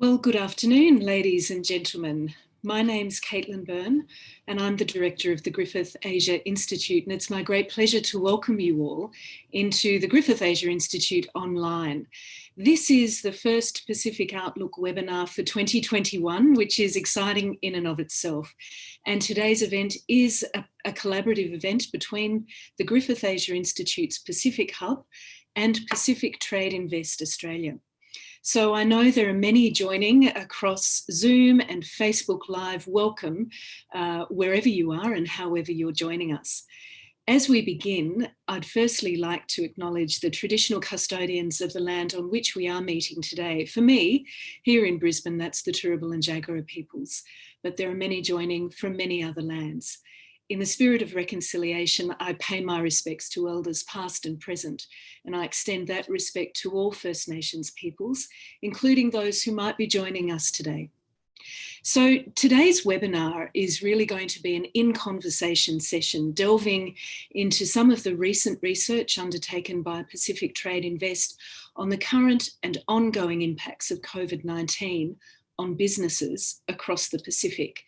Well, good afternoon, ladies and gentlemen. My name's Caitlin Byrne, and I'm the director of the Griffith Asia Institute, and it's my great pleasure to welcome you all into the Griffith Asia Institute online. This is the first Pacific Outlook webinar for 2021, which is exciting in and of itself. And today's event is a collaborative event between the Griffith Asia Institute's Pacific Hub and Pacific Trade Invest Australia. So I know there are many joining across Zoom and Facebook Live. Welcome wherever you are and however you're joining us. As we begin, I'd firstly like to acknowledge the traditional custodians of the land on which we are meeting today. For me, here in Brisbane, that's the Turrbal and Jagera peoples, but there are many joining from many other lands. In the spirit of reconciliation, I pay my respects to elders past and present, and I extend that respect to all First Nations peoples, including those who might be joining us today. So today's webinar is really going to be an in-conversation session, delving into some of the recent research undertaken by Pacific Trade Invest on the current and ongoing impacts of COVID-19 on businesses across the Pacific.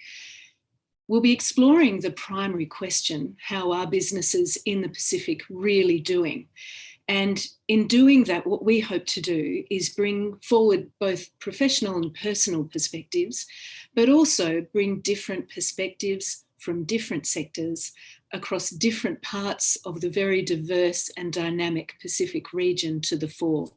We'll be exploring the primary question: how are businesses in the Pacific really doing? And in doing that, what we hope to do is bring forward both professional and personal perspectives, but also bring different perspectives from different sectors across different parts of the very diverse and dynamic Pacific region to the fore.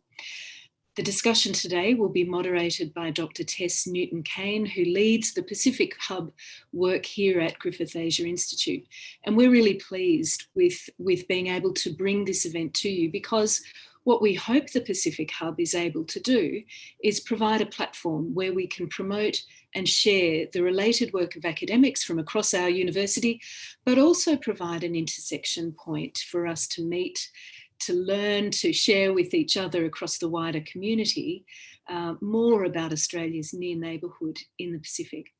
The discussion today will be moderated by Dr. Tess Newton-Kane, who leads the Pacific Hub work here at Griffith Asia Institute. And we're really pleased with being able to bring this event to you, because what we hope the Pacific Hub is able to do is provide a platform where we can promote and share the related work of academics from across our university, but also provide an intersection point for us to meet, to learn, to share with each other across the wider community more about Australia's near neighbourhood in the Pacific.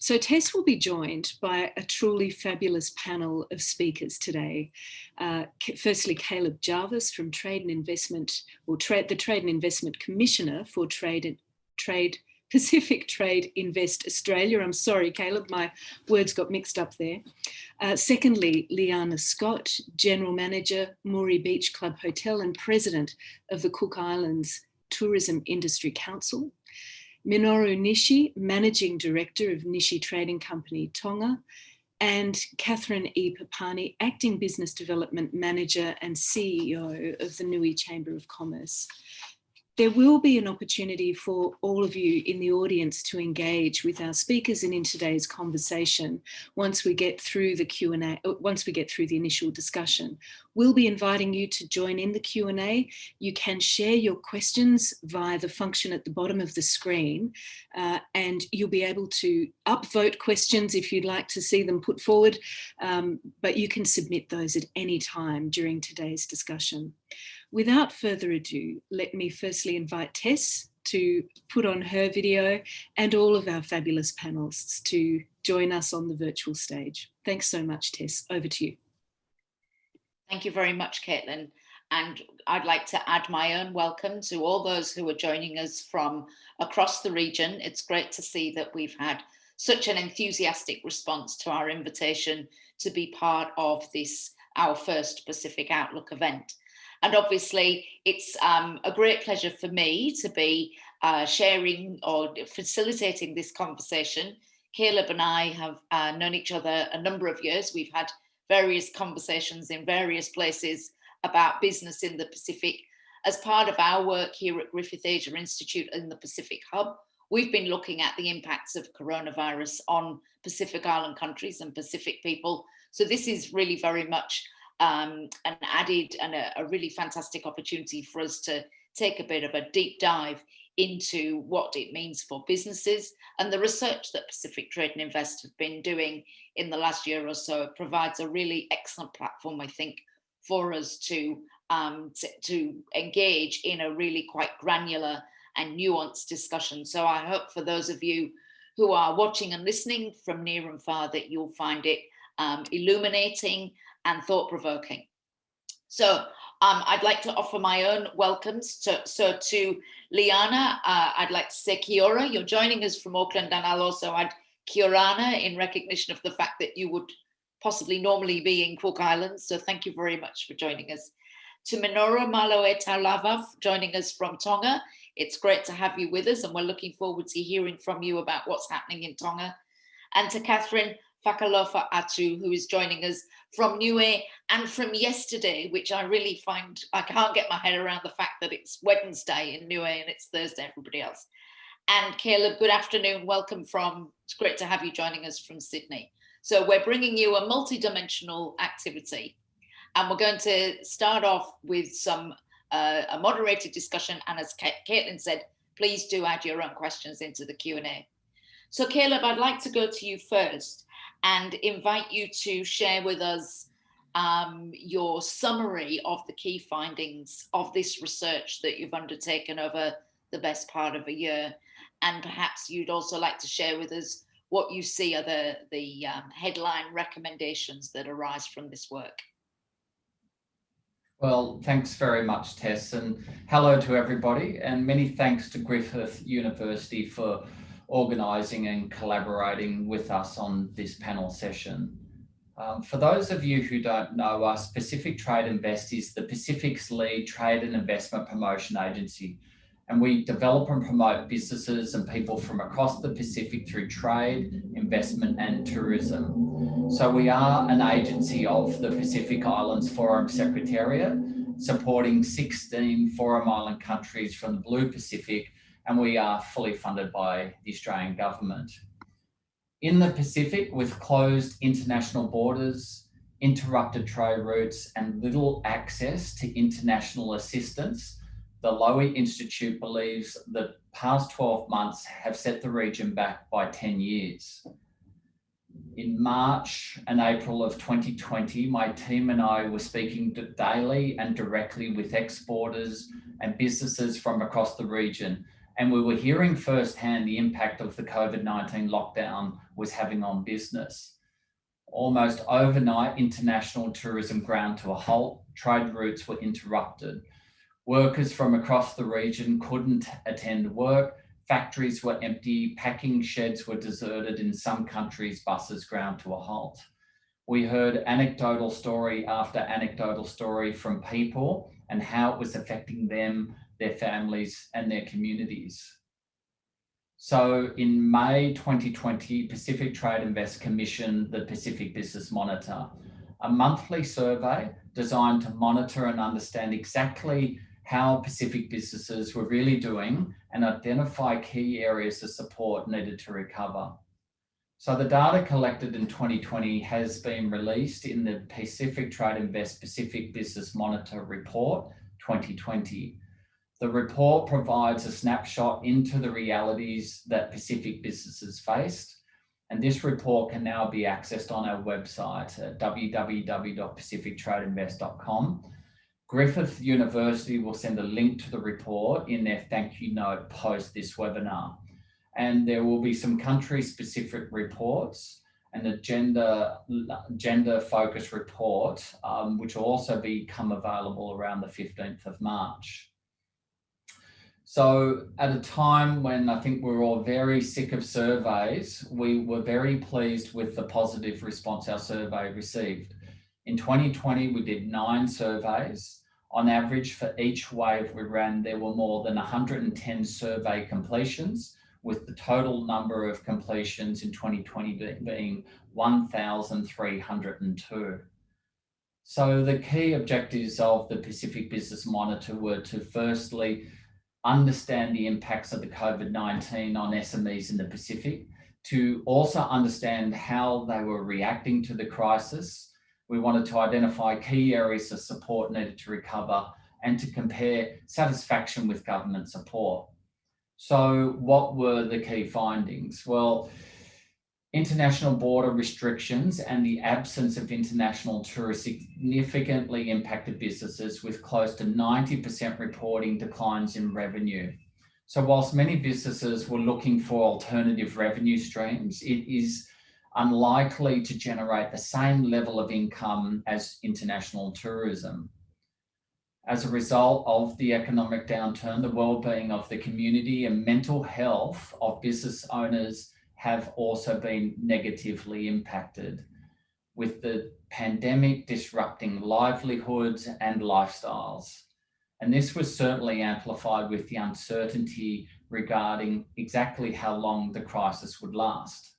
So Tess will be joined by a truly fabulous panel of speakers today. Firstly, Caleb Jarvis from Trade and Investment, or the Trade and Investment Commissioner for Pacific Trade Invest Australia. I'm sorry, Caleb, my words got mixed up there. Secondly, Liana Scott, General Manager, Moree Beach Club Hotel and President of the Cook Islands Tourism Industry Council. Minoru Nishi, Managing Director of Nishi Trading Company Tonga. And Catherine E. Papani, Acting Business Development Manager and CEO of the Nui Chamber of Commerce. There will be an opportunity for all of you in the audience to engage with our speakers and in today's conversation once we get through the Q&A, once we get through the initial discussion. We'll be inviting you to join in the Q&A. You can share your questions via the function at the bottom of the screen, and you'll be able to upvote questions if you'd like to see them put forward, but you can submit those at any time during today's discussion. Without further ado, let me firstly invite Tess to put on her video and all of our fabulous panellists to join us on the virtual stage. Thanks so much, Tess. Over to you. Thank you very much, Caitlin. And I'd like to add my own welcome to all those who are joining us from across the region. It's great to see that we've had such an enthusiastic response to our invitation to be part of this, our first Pacific Outlook event. And obviously, it's a great pleasure for me to be sharing or facilitating this conversation. Caleb and I have known each other a number of years. We've had various conversations in various places about business in the Pacific. As part of our work here at Griffith Asia Institute in the Pacific Hub, we've been looking at the impacts of coronavirus on Pacific Island countries and Pacific people. So this is really very much an added and a really fantastic opportunity for us to take a bit of a deep dive into what it means for businesses, and the research that Pacific Trade and Invest have been doing in the last year or so provides a really excellent platform, I think, for us to engage in a really quite granular and nuanced discussion. So I hope for those of you who are watching and listening from near and far that you'll find it illuminating and thought-provoking. So I'd like to offer my own welcomes. So to Liana, I'd like to say kia ora. You're joining us from Auckland, and I'll also add kia orana in recognition of the fact that you would possibly normally be in Cook Islands. So thank you very much for joining us. To Minoru Malo e Taulava, joining us from Tonga. It's great to have you with us, and we're looking forward to hearing from you about what's happening in Tonga. And to Catherine Whakalofa Atu, who is joining us from Niue and from yesterday, which I really find, I can't get my head around the fact that it's Wednesday in Niue and it's Thursday, everybody else. And Caleb, good afternoon, welcome from, it's great to have you joining us from Sydney. So we're bringing you a multi-dimensional activity, and we're going to start off with some a moderated discussion, and as Caitlin said, please do add your own questions into the Q&A. So Caleb, I'd like to go to you first and invite you to share with us your summary of the key findings of this research that you've undertaken over the best part of a year. And perhaps you'd also like to share with us what you see are the headline recommendations that arise from this work. Well, thanks very much, Tess, and hello to everybody, and many thanks to Griffith University for organising and collaborating with us on this panel session. For those of you who don't know us, Pacific Trade Invest is the Pacific's lead trade and investment promotion agency, and we develop and promote businesses and people from across the Pacific through trade, investment and tourism. So we are an agency of the Pacific Islands Forum Secretariat, supporting 16 Forum Island countries from the Blue Pacific, and we are fully funded by the Australian government. In the Pacific, with closed international borders, interrupted trade routes and little access to international assistance, the Lowy Institute believes the past 12 months have set the region back by 10 years. In March and April of 2020, my team and I were speaking daily and directly with exporters and businesses from across the region, and we were hearing firsthand the impact of the COVID-19 lockdown was having on business. Almost overnight, international tourism ground to a halt, trade routes were interrupted. Workers from across the region couldn't attend work, factories were empty, packing sheds were deserted, in some countries buses ground to a halt. We heard anecdotal story after anecdotal story from people and how it was affecting them, their families and their communities. So in May 2020, Pacific Trade Invest commissioned the Pacific Business Monitor, a monthly survey designed to monitor and understand exactly how Pacific businesses were really doing and identify key areas of support needed to recover. So the data collected in 2020 has been released in the Pacific Trade Invest Pacific Business Monitor Report 2020. The report provides a snapshot into the realities that Pacific businesses faced, and this report can now be accessed on our website at www.pacifictradeinvest.com. Griffith University will send a link to the report in their thank you note post this webinar. And there will be some country-specific reports and a gender-focused report, which will also become available around the 15th of March. So at a time when I think we're all very sick of surveys, we were very pleased with the positive response our survey received. In 2020, we did 9 surveys. On average, for each wave we ran, there were more than 110 survey completions, with the total number of completions in 2020 being 1,302. So the key objectives of the Pacific Business Monitor were to firstly understand the impacts of the COVID-19 on SMEs in the Pacific, to also understand how they were reacting to the crisis. We wanted to identify key areas of support needed to recover and to compare satisfaction with government support. So what were the key findings? Well, international border restrictions and the absence of international tourists significantly impacted businesses, with close to 90% reporting declines in revenue. So whilst many businesses were looking for alternative revenue streams, it is unlikely to generate the same level of income as international tourism. As a result of the economic downturn, the well-being of the community and mental health of business owners have also been negatively impacted, with the pandemic disrupting livelihoods and lifestyles. And this was certainly amplified with the uncertainty regarding exactly how long the crisis would last.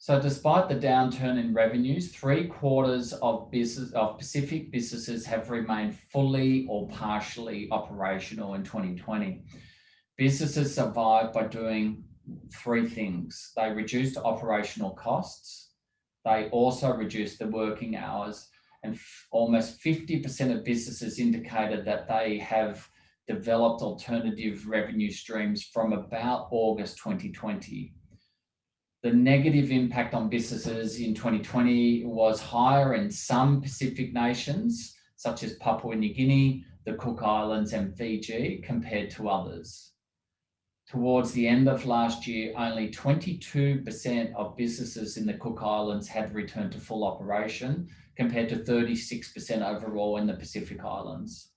So despite the downturn in revenues, 3/4 of Pacific businesses have remained fully or partially operational in 2020. Businesses survived by doing three things. They reduced operational costs. They also reduced the working hours, and almost 50% of businesses indicated that they have developed alternative revenue streams from about August 2020. The negative impact on businesses in 2020 was higher in some Pacific nations, such as Papua New Guinea, the Cook Islands and Fiji, compared to others. Towards the end of last year, only 22% of businesses in the Cook Islands had returned to full operation, compared to 36% overall in the Pacific Islands.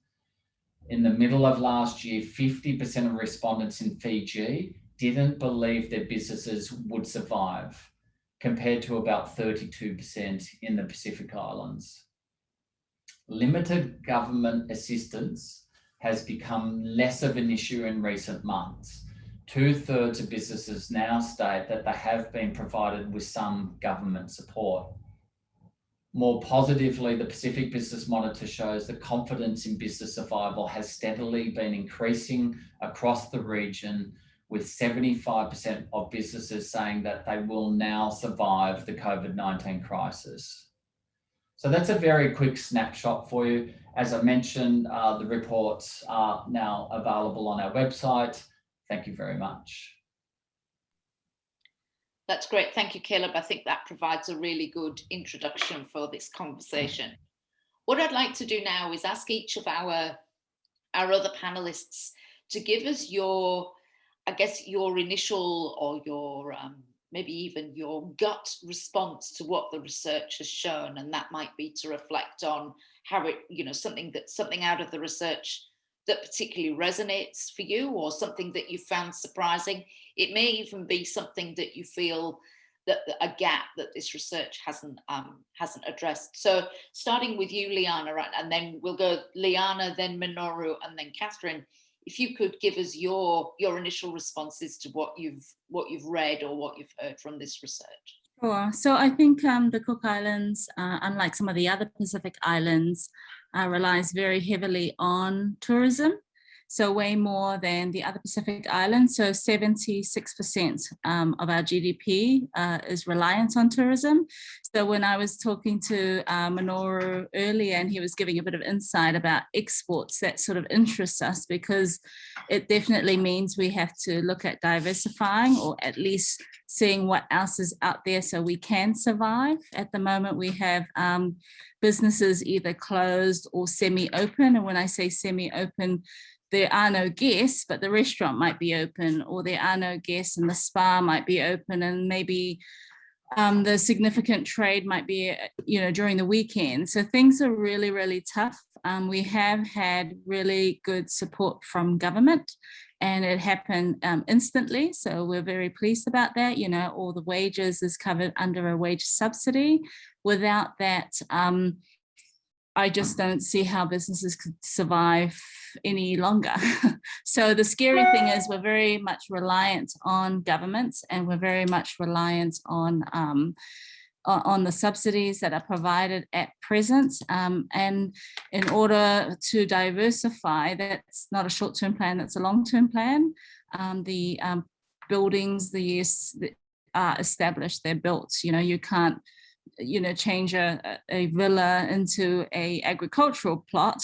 In the middle of last year, 50% of respondents in Fiji didn't believe their businesses would survive, compared to about 32% in the Pacific Islands. Limited government assistance has become less of an issue in recent months. 2/3 of businesses now state that they have been provided with some government support. More positively, the Pacific Business Monitor shows that confidence in business survival has steadily been increasing across the region, with 75% of businesses saying that they will now survive the COVID-19 crisis. So that's a very quick snapshot for you. As I mentioned, the reports are now available on our website. Thank you very much. That's great. Thank you, Caleb. I think that provides a really good introduction for this conversation. What I'd like to do now is ask each of our other panelists to give us your initial, or your maybe even your gut response to what the research has shown, and that might be to reflect on how it, something out of the research that particularly resonates for you, or something that you found surprising. It may even be something that you feel that a gap that this research hasn't addressed. So starting with you, Liana, and then we'll go Liana, then Minoru, and then Catherine. If you could give us your initial responses to what you've read or what you've heard from this research. Sure. So I think the Cook Islands, unlike some of the other Pacific islands, relies very heavily on tourism. So way more than the other Pacific islands. So 76% of our GDP is reliant on tourism. So when I was talking to Minoru earlier, and he was giving a bit of insight about exports, that sort of interests us, because it definitely means we have to look at diversifying, or at least seeing what else is out there so we can survive. At the moment, we have businesses either closed or semi-open. And when I say semi-open, there are no guests, but the restaurant might be open, or there are no guests and the spa might be open, and maybe the significant trade might be, during the weekend. So things are really, really tough. We have had really good support from government, and it happened instantly. So we're very pleased about that. All the wages is covered under a wage subsidy. Without that, I just don't see how businesses could survive any longer. So the scary thing is we're very much reliant on governments, and we're very much reliant on the subsidies that are provided at present. And in order to diversify, that's not a short-term plan, that's a long-term plan. The buildings, are established, they're built. You can't change a villa into a agricultural plot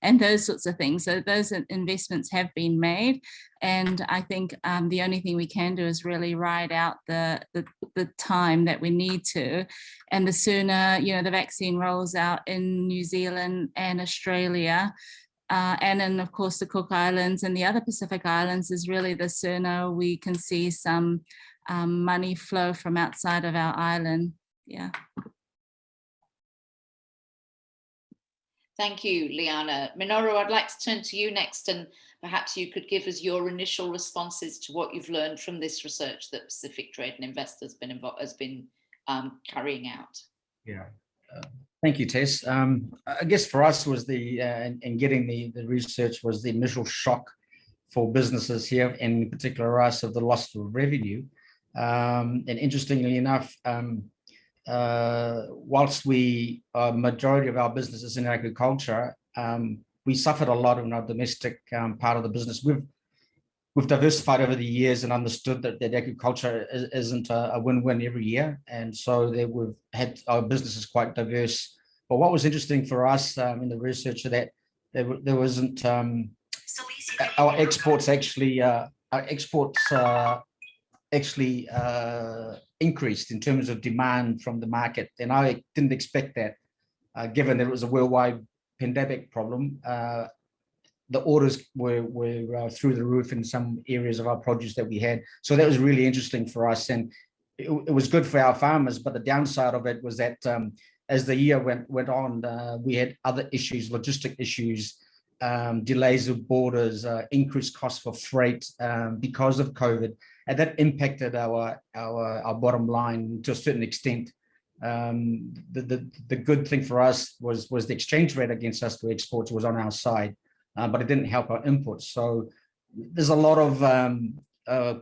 and those sorts of things. So those investments have been made, and I think the only thing we can do is really ride out the time that we need to. And the sooner the vaccine rolls out in New Zealand and Australia, and then of course the Cook Islands and the other Pacific Islands, is really the sooner we can see some money flow from outside of our island. Yeah. Thank you, Liana. Minoru, I'd like to turn to you next, and perhaps you could give us your initial responses to what you've learned from this research that Pacific Trade and Invest has been carrying out. Yeah, thank you, Tess. I guess for us was and getting the research was the initial shock for businesses here, and in particular us, of the loss of revenue. And interestingly enough, whilst majority of our businesses in agriculture, we suffered a lot in our domestic part of the business. We've diversified over the years and understood that agriculture isn't a win-win every year, and so we've had our businesses quite diverse. But what was interesting for us in the research is that there wasn't our exports actually increased in terms of demand from the market, and I didn't expect that, given that it was a worldwide pandemic problem. The orders were through the roof in some areas of our produce that we had, so that was really interesting for us, and it was good for our farmers. But the downside of it was that as the year went on, we had other issues, logistic issues, delays of borders, increased costs for freight because of COVID, and that impacted our bottom line to a certain extent. The good thing for us was the exchange rate against us to exports was on our side, but it didn't help our imports. So there's a lot of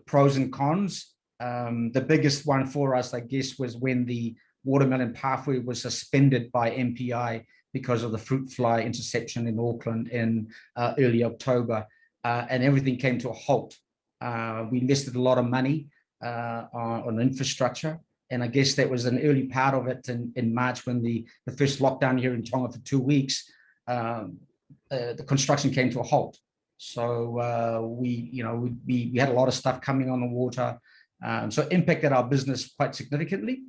pros and cons. The biggest one for us, I guess, was when the watermelon pathway was suspended by MPI because of the fruit fly interception in Auckland in early October, and everything came to a halt. We invested a lot of money on infrastructure, and I guess that was an early part of it in March, when the first lockdown here in Tonga for 2 weeks. The construction came to a halt. So we had a lot of stuff coming on the water, so it impacted our business quite significantly.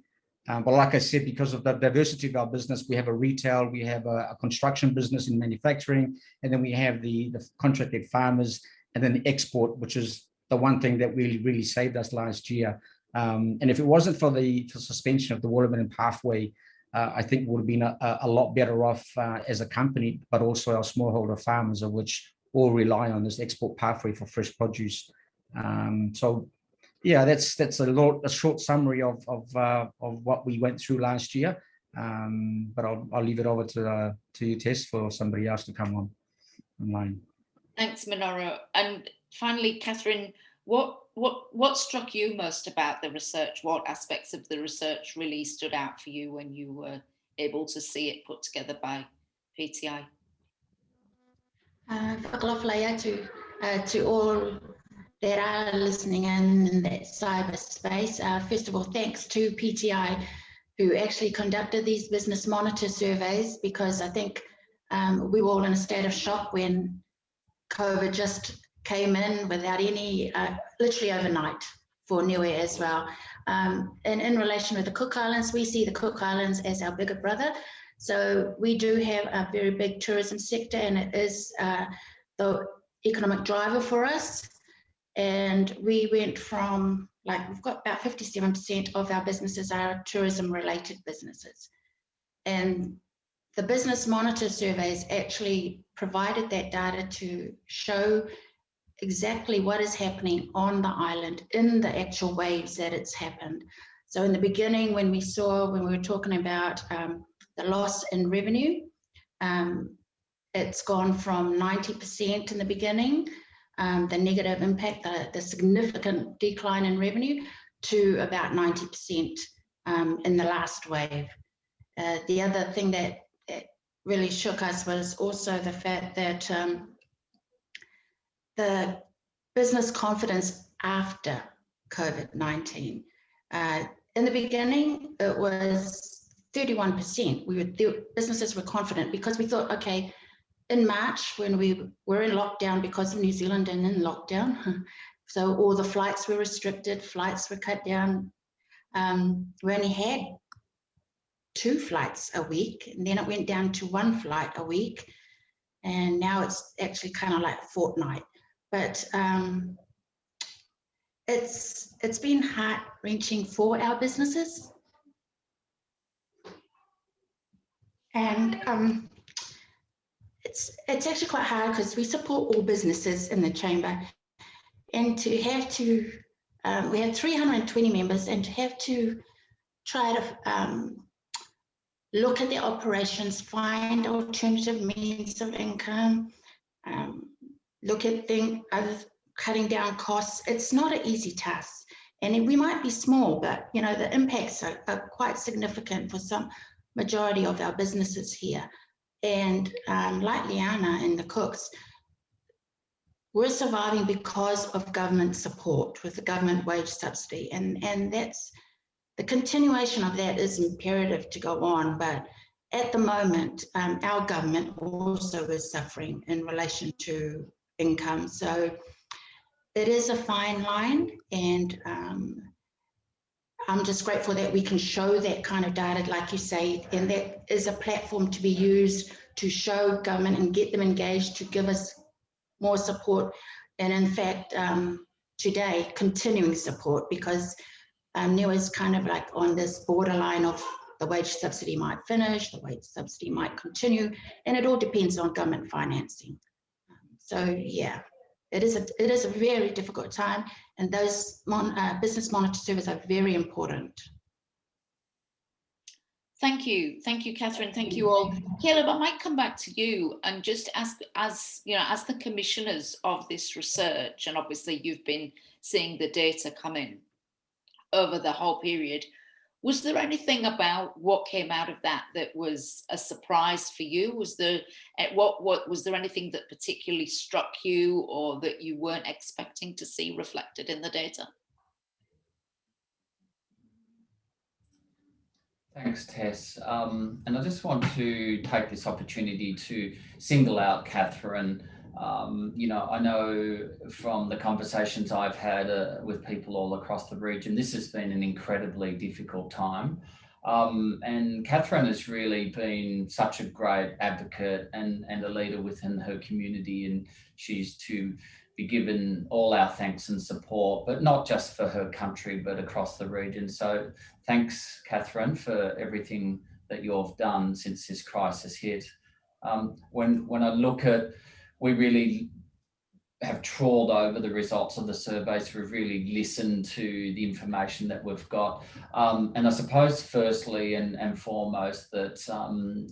But like I said, because of the diversity of our business, we have a retail, we have a construction business in manufacturing, and then we have the contracted farmers, and then the export, which is the one thing that really saved us last year. And if it wasn't for the suspension of the watermelon pathway, I think we would have been a lot better off as a company, but also our smallholder farmers, of which all rely on this export pathway for fresh produce. So yeah, that's a short summary of what we went through last year. But I'll leave it over to you, Tess, for somebody else to come online. Thanks, Minoru. And finally, Catherine, what struck you most about the research? What aspects of the research really stood out for you when you were able to see it put together by PTI? Whakalawhalaia to all that are listening in that cyberspace. First of all, thanks to PTI, who actually conducted these business monitor surveys, because I think we were all in a state of shock when COVID just came in without any, literally overnight for Niue as well. And in relation with the Cook Islands, we see the Cook Islands as our bigger brother. So we do have a very big tourism sector, and it is the economic driver for us. And we went from, we've got about 57% of our businesses are tourism related businesses. And the business monitor surveys actually provided that data to show exactly what is happening on the island in the actual waves that it's happened. So in the beginning, when we were talking about the loss in revenue, it's gone from 90% in the beginning, the negative impact, the significant decline in revenue, to about 90% in the last wave. The other thing that really shook us was also the fact that the business confidence after COVID-19. In the beginning, it was 31%. Businesses were confident because we thought, okay, in March, when we were in lockdown because of New Zealand and in lockdown, so all the flights were restricted, flights were cut down. We only had 2 flights a week, and then it went down to 1 flight a week, and now it's actually kind of like a fortnight. But it's been heart-wrenching for our businesses, and it's actually quite hard because we support all businesses in the chamber, and to have to, we have 320 members, and to have to try to look at their operations, find alternative means of income, look at cutting down costs. It's not an easly task. And we might be small, but you know, the impacts are quite significant for some majority of our businesses here. And like Liana and the cooks, we're surviving because of government support with the government wage subsidy. And that's the continuation of that is imperative to go on. But at the moment, our government also is suffering in relation to income. So it is a fine line, and I'm just grateful that we can show that kind of data, like you say, and that is a platform to be used to show government and get them engaged to give us more support. And in fact, today, continuing support, because NEWA is kind of like on this borderline of the wage subsidy might finish, the wage subsidy might continue, and it all depends on government financing. So yeah, it is a very difficult time, and those business monitor surveys are very important. Thank you, Catherine. Thank you all. Caleb, I might come back to you and just ask, as you know, as the commissioners of this research, and obviously you've been seeing the data come in over the whole period. Was there anything about what came out of that that was a surprise for you? Was there was there anything that particularly struck you or that you weren't expecting to see reflected in the data? Thanks, Tess. And I just want to take this opportunity to single out Catherine. You know, I know from the conversations I've had with people all across the region, this has been an incredibly difficult time. And Catherine has really been such a great advocate and a leader within her community, and she's to be given all our thanks and support, but not just for her country, but across the region. So thanks, Catherine, for everything that you've done since this crisis hit. When I look at, we really have trawled over the results of the surveys. We've really listened to the information that we've got. And I suppose firstly and foremost that,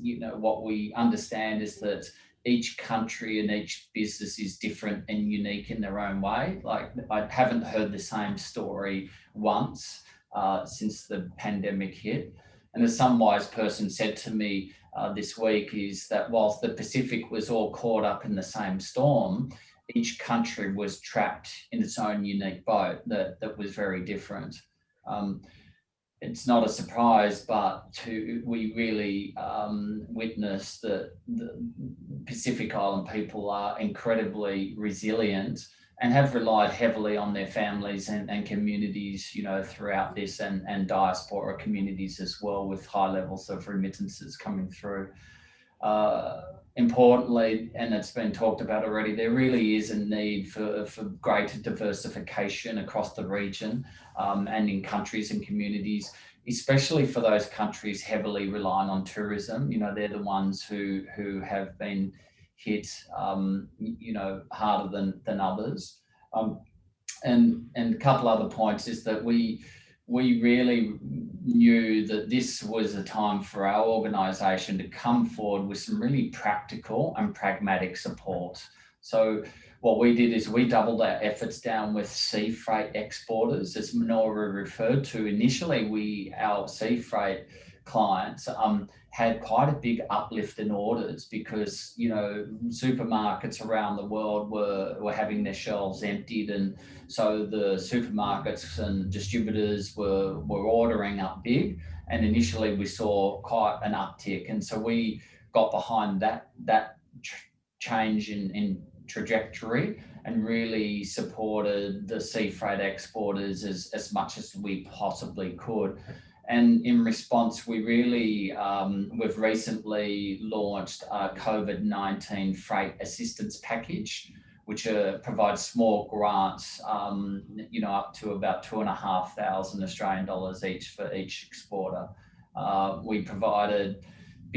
you know, what we understand is that each country and each business is different and unique in their own way. Like, I haven't heard the same story once since the pandemic hit. And as some wise person said to me this week, is that whilst the Pacific was all caught up in the same storm, each country was trapped in its own unique boat that was very different. It's not a surprise, but we really witness that the Pacific Island people are incredibly resilient and have relied heavily on their families and communities, you know, throughout this, and diaspora communities as well, with high levels of remittances coming through. Importantly, and it's been talked about already, there really is a need for greater diversification across the region and in countries and communities, especially for those countries heavily relying on tourism. You know, they're the ones who have been hit, you know, harder than others. And a couple other points is that we really knew that this was a time for our organisation to come forward with some really practical and pragmatic support. So what we did is we doubled our efforts down with sea freight exporters, as Manoa referred to. Initially, our sea freight clients had quite a big uplift in orders because, you know, supermarkets around the world were having their shelves emptied, and so the supermarkets and distributors were ordering up big, and initially we saw quite an uptick, and so we got behind that change in trajectory and really supported the sea freight exporters as much as we possibly could. And in response, we really, we've recently launched a COVID-19 freight assistance package, which provides small grants, you know, up to about $2,500 Australian dollars each for each exporter. We provided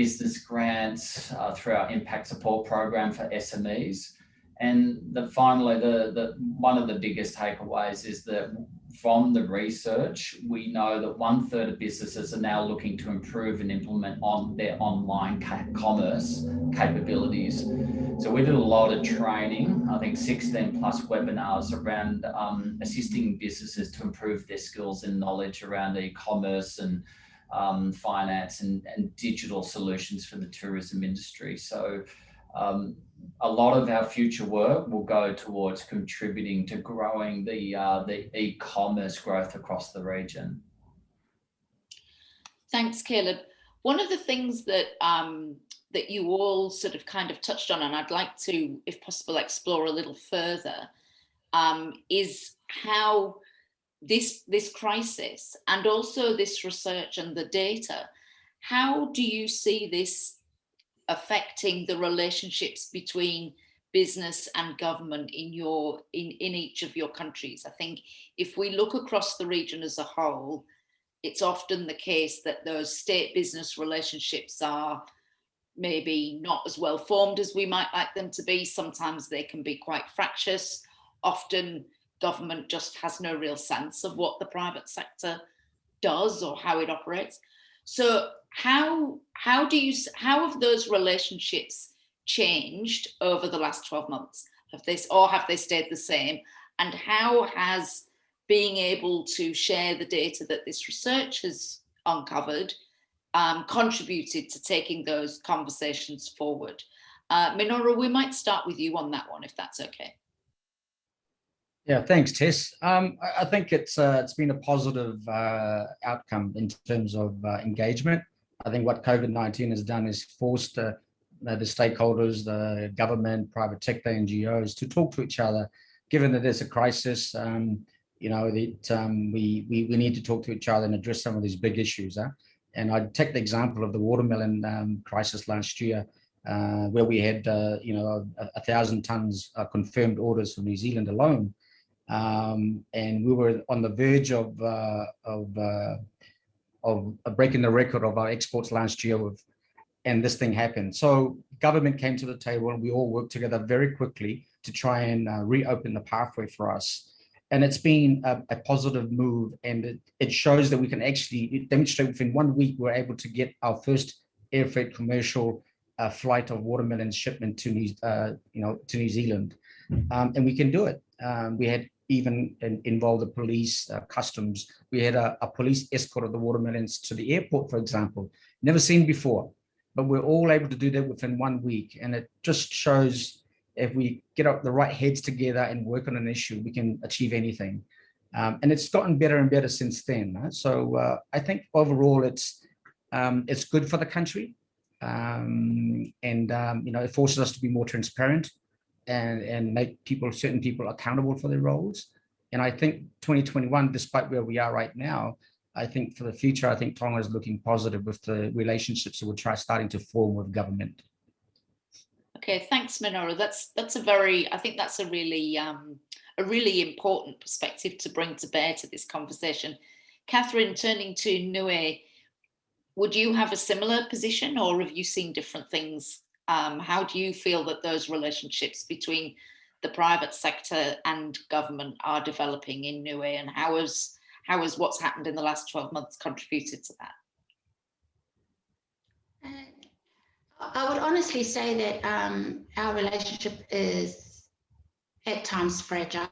business grants through our impact support program for SMEs. And finally, one of the biggest takeaways is that from the research, we know that 1/3 of businesses are now looking to improve and implement on their online commerce capabilities. So we did a lot of training, I think 16 plus webinars around assisting businesses to improve their skills and knowledge around e-commerce and finance and digital solutions for the tourism industry. So a lot of our future work will go towards contributing to growing the e-commerce growth across the region. Thanks, Caleb. One of the things that that you all sort of kind of touched on, and I'd like to, if possible, explore a little further, is how this crisis and also this research and the data, how do you see this affecting the relationships between business and government in each of your countries? I think if we look across the region as a whole, it's often the case that those state-business relationships are maybe not as well formed as we might like them to be. Sometimes they can be quite fractious. Often government just has no real sense of what the private sector does or how it operates. So how have those relationships changed over the last 12 months? Have they stayed the same? And how has being able to share the data that this research has uncovered contributed to taking those conversations forward? Minoru, we might start with you on that one, if that's okay. Yeah, thanks, Tess. I think it's been a positive outcome in terms of engagement. I think what COVID-19 has done is forced the stakeholders, the government, private sector, NGOs to talk to each other. Given that there's a crisis, we need to talk to each other and address some of these big issues. And I'd take the example of the watermelon crisis last year, where we had 1,000 tons confirmed orders from New Zealand alone. And we were on the verge of breaking the record of our exports last year, and this thing happened. So government came to the table and we all worked together very quickly to try and reopen the pathway for us. And it's been a positive move, and it shows that we can actually demonstrate within 1 week we're able to get our first air freight commercial flight of watermelon shipment to New Zealand, and we can do it. We had even involved the police, customs. We had a police escort of the watermelons to the airport, for example. Never seen before, but we're all able to do that within 1 week. And it just shows if we get up the right heads together and work on an issue, we can achieve anything. And it's gotten better and better since then. So I think overall it's good for the country. It forces us to be more transparent and make certain people accountable for their roles. And I think 2021, despite where we are right now, I think for the future, I think Tonga is looking positive with the relationships that we're starting to form with government. Okay, thanks, Minoru. I think that's a really important perspective to bring to bear to this conversation. Catherine, turning to Nue, would you have a similar position, or have you seen different things? How do you feel that those relationships between the private sector and government are developing in Nue, and how has what's happened in the last 12 months contributed to that? I would honestly say that our relationship is at times fragile.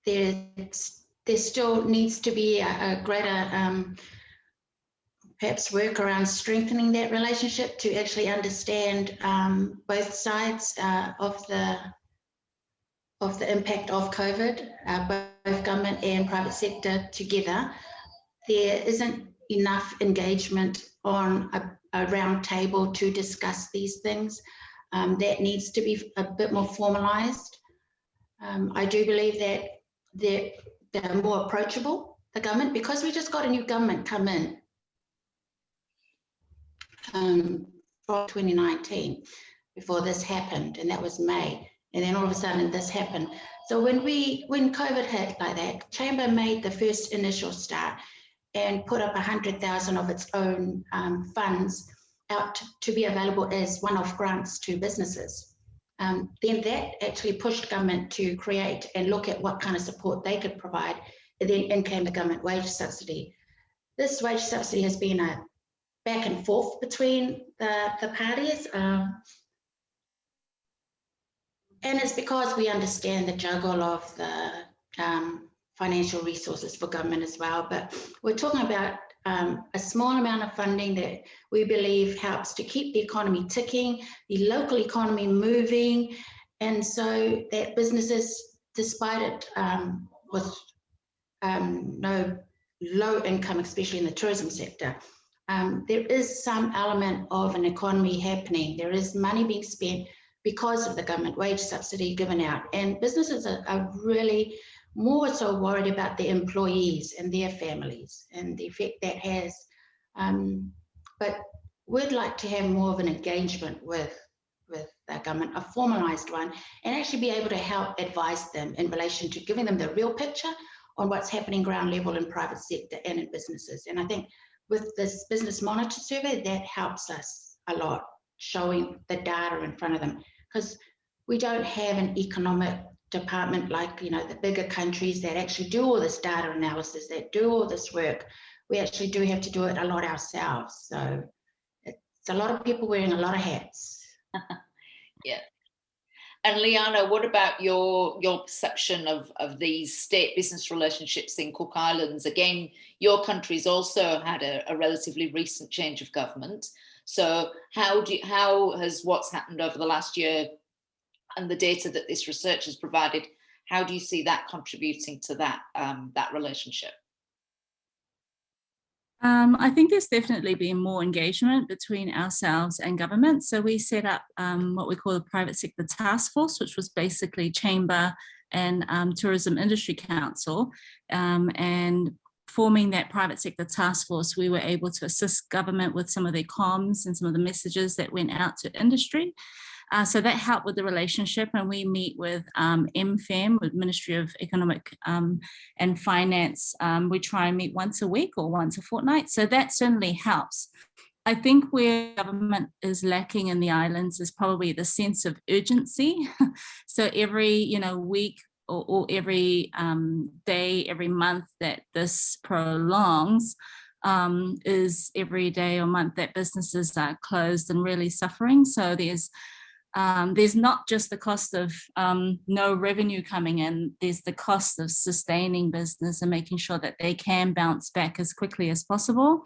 There still needs to be a greater perhaps work around strengthening that relationship to actually understand both sides of the impact of COVID, both government and private sector together. There isn't enough engagement on a round table to discuss these things. That needs to be a bit more formalized. I do believe that they're more approachable, the government, because we just got a new government come in from 2019 before this happened, and that was May. And then all of a sudden this happened. So when COVID hit like that, Chamber made the first initial start, and put up 100,000 of its own funds out to be available as one-off grants to businesses. Then that actually pushed government to create and look at what kind of support they could provide. And then in came the government wage subsidy. This wage subsidy has been a back and forth between the parties. And it's because we understand the juggle of the financial resources for government as well. But we're talking about a small amount of funding that we believe helps to keep the economy ticking, the local economy moving, and so that businesses, despite it with no low income, especially in the tourism sector, there is some element of an economy happening. There is money being spent because of the government wage subsidy given out, and businesses are really more so worried about their employees and their families and the effect that has. But we'd like to have more of an engagement with the government, a formalized one, and actually be able to help advise them in relation to giving them the real picture on what's happening ground level in private sector and in businesses. And I think with this business monitor survey, that helps us a lot, showing the data in front of them, because we don't have an economic department like, you know, the bigger countries that actually do all this data analysis, that do all this work. We actually do have to do it a lot ourselves. So it's a lot of people wearing a lot of hats. Yeah. And Liana, what about your perception of these state business relationships in Cook Islands? Again, your country's also had a relatively recent change of government. So how has what's happened over the last year and the data that this research has provided, how do you see that contributing to that relationship? I think there's definitely been more engagement between ourselves and government. So we set up what we call the Private Sector Task Force, which was basically Chamber and Tourism Industry Council. And forming that Private Sector Task Force, we were able to assist government with some of their comms and some of the messages that went out to industry. So that helped with the relationship, and we meet with MFEM, with Ministry of Economic and Finance. We try and meet once a week or once a fortnight, so that certainly helps. I think where government is lacking in the islands is probably the sense of urgency. So every week or every day, every month that this prolongs, is every day or month that businesses are closed and really suffering. So there's not just the cost of no revenue coming in, there's the cost of sustaining business and making sure that they can bounce back as quickly as possible.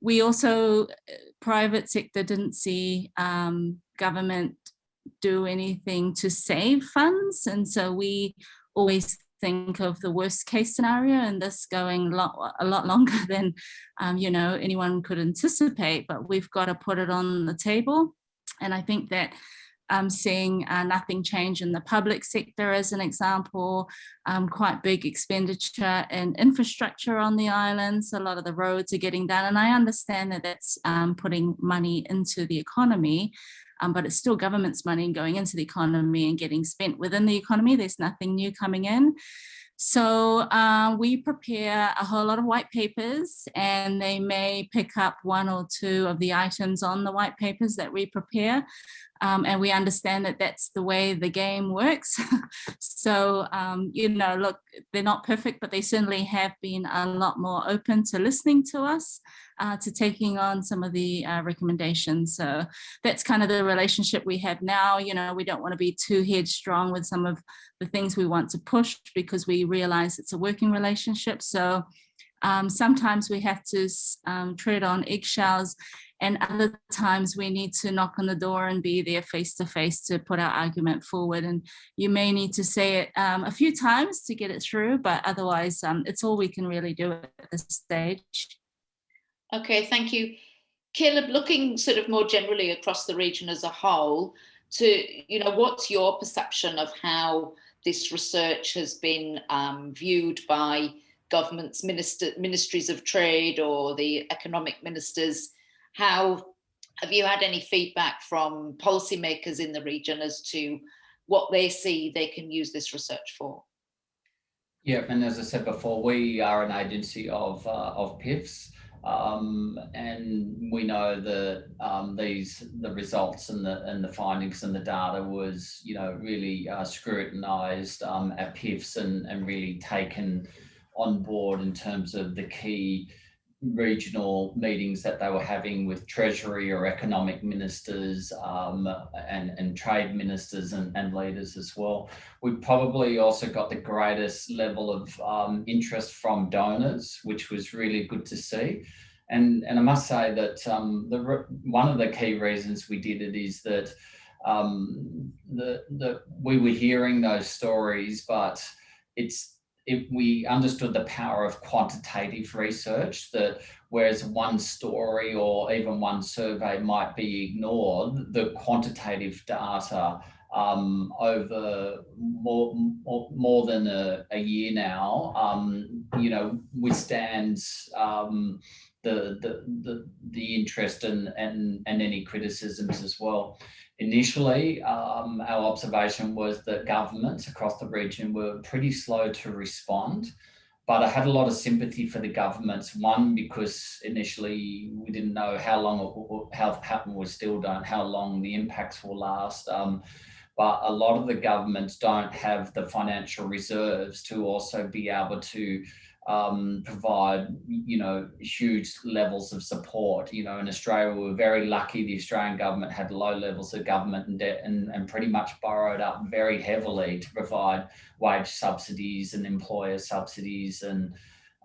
We also, private sector didn't see government do anything to save funds. And so we always think of the worst case scenario, and this going a lot longer than anyone could anticipate, but we've got to put it on the table. And I think that seeing nothing change in the public sector as an example, quite big expenditure in infrastructure on the islands, a lot of the roads are getting done. And I understand that that's putting money into the economy, but it's still government's money going into the economy and getting spent within the economy. There's nothing new coming in. So we prepare a whole lot of white papers, and they may pick up one or two of the items on the white papers that we prepare. And we understand that that's the way the game works. So, look, they're not perfect, but they certainly have been a lot more open to listening to us, to taking on some of the recommendations. So that's kind of the relationship we have now. We don't want to be too headstrong with some of the things we want to push, because we realize it's a working relationship. So sometimes we have to tread on eggshells, and other times we need to knock on the door and be there face to face to put our argument forward. And you may need to say it a few times to get it through, but otherwise it's all we can really do at this stage. Okay, thank you. Caleb, looking sort of more generally across the region as a whole, what's your perception of how this research has been viewed by governments, ministries of trade, or the economic ministers? How have you had any feedback from policymakers in the region as to what they see they can use this research for? Yeah, and as I said before, we are an agency of PIFs, and we know that the results and the findings and the data was, you know, really scrutinised at PIFs and really taken on board in terms of the key regional meetings that they were having with Treasury or economic ministers and trade ministers and leaders as well. We probably also got the greatest level of interest from donors, which was really good to see. And I must say that one of the key reasons we did it is that we were hearing those stories, but we understood the power of quantitative research, that whereas one story or even one survey might be ignored, the quantitative data over more than a year now, you know, withstands the interest and any criticisms as well. Initially, our observation was that governments across the region were pretty slow to respond, but I had a lot of sympathy for the governments. One, because initially we didn't know how long, we still don't, how long the impacts will last. But a lot of the governments don't have the financial reserves to also be able to provide, you know, huge levels of support. You know, in Australia, we were very lucky. The Australian government had low levels of government and debt and pretty much borrowed up very heavily to provide wage subsidies and employer subsidies, and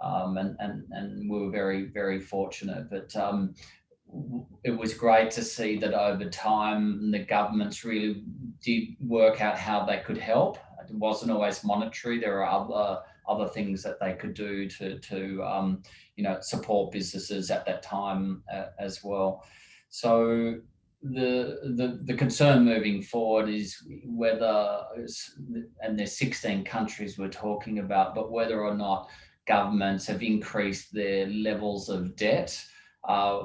we were very, very fortunate. But it was great to see that over time the governments really did work out how they could help. It wasn't always monetary. There are other things that they could do to you know, support businesses at that time as well. So the concern moving forward is whether, and there's 16 countries we're talking about, but whether or not governments have increased their levels of debt,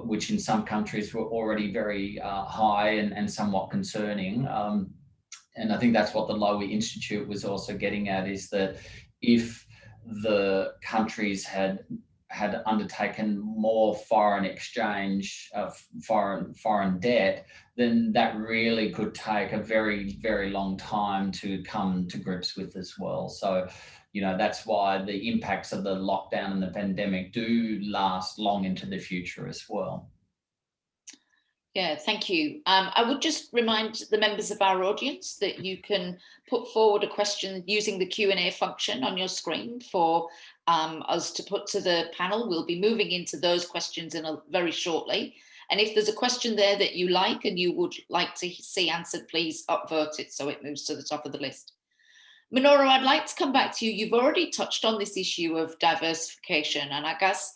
which in some countries were already very high and somewhat concerning. And I think that's what the Lowy Institute was also getting at, is that if the countries had undertaken more foreign exchange, foreign debt, then that really could take a very, very long time to come to grips with as well. So, you know, that's why the impacts of the lockdown and the pandemic do last long into the future as well. Yeah, thank you. I would just remind the members of our audience that you can put forward a question using the Q&A function on your screen for us to put to the panel. We'll be moving into those questions very shortly. And if there's a question there that you like and you would like to see answered, please upvote it so it moves to the top of the list. Minoru, I'd like to come back to you. You've already touched on this issue of diversification, and I guess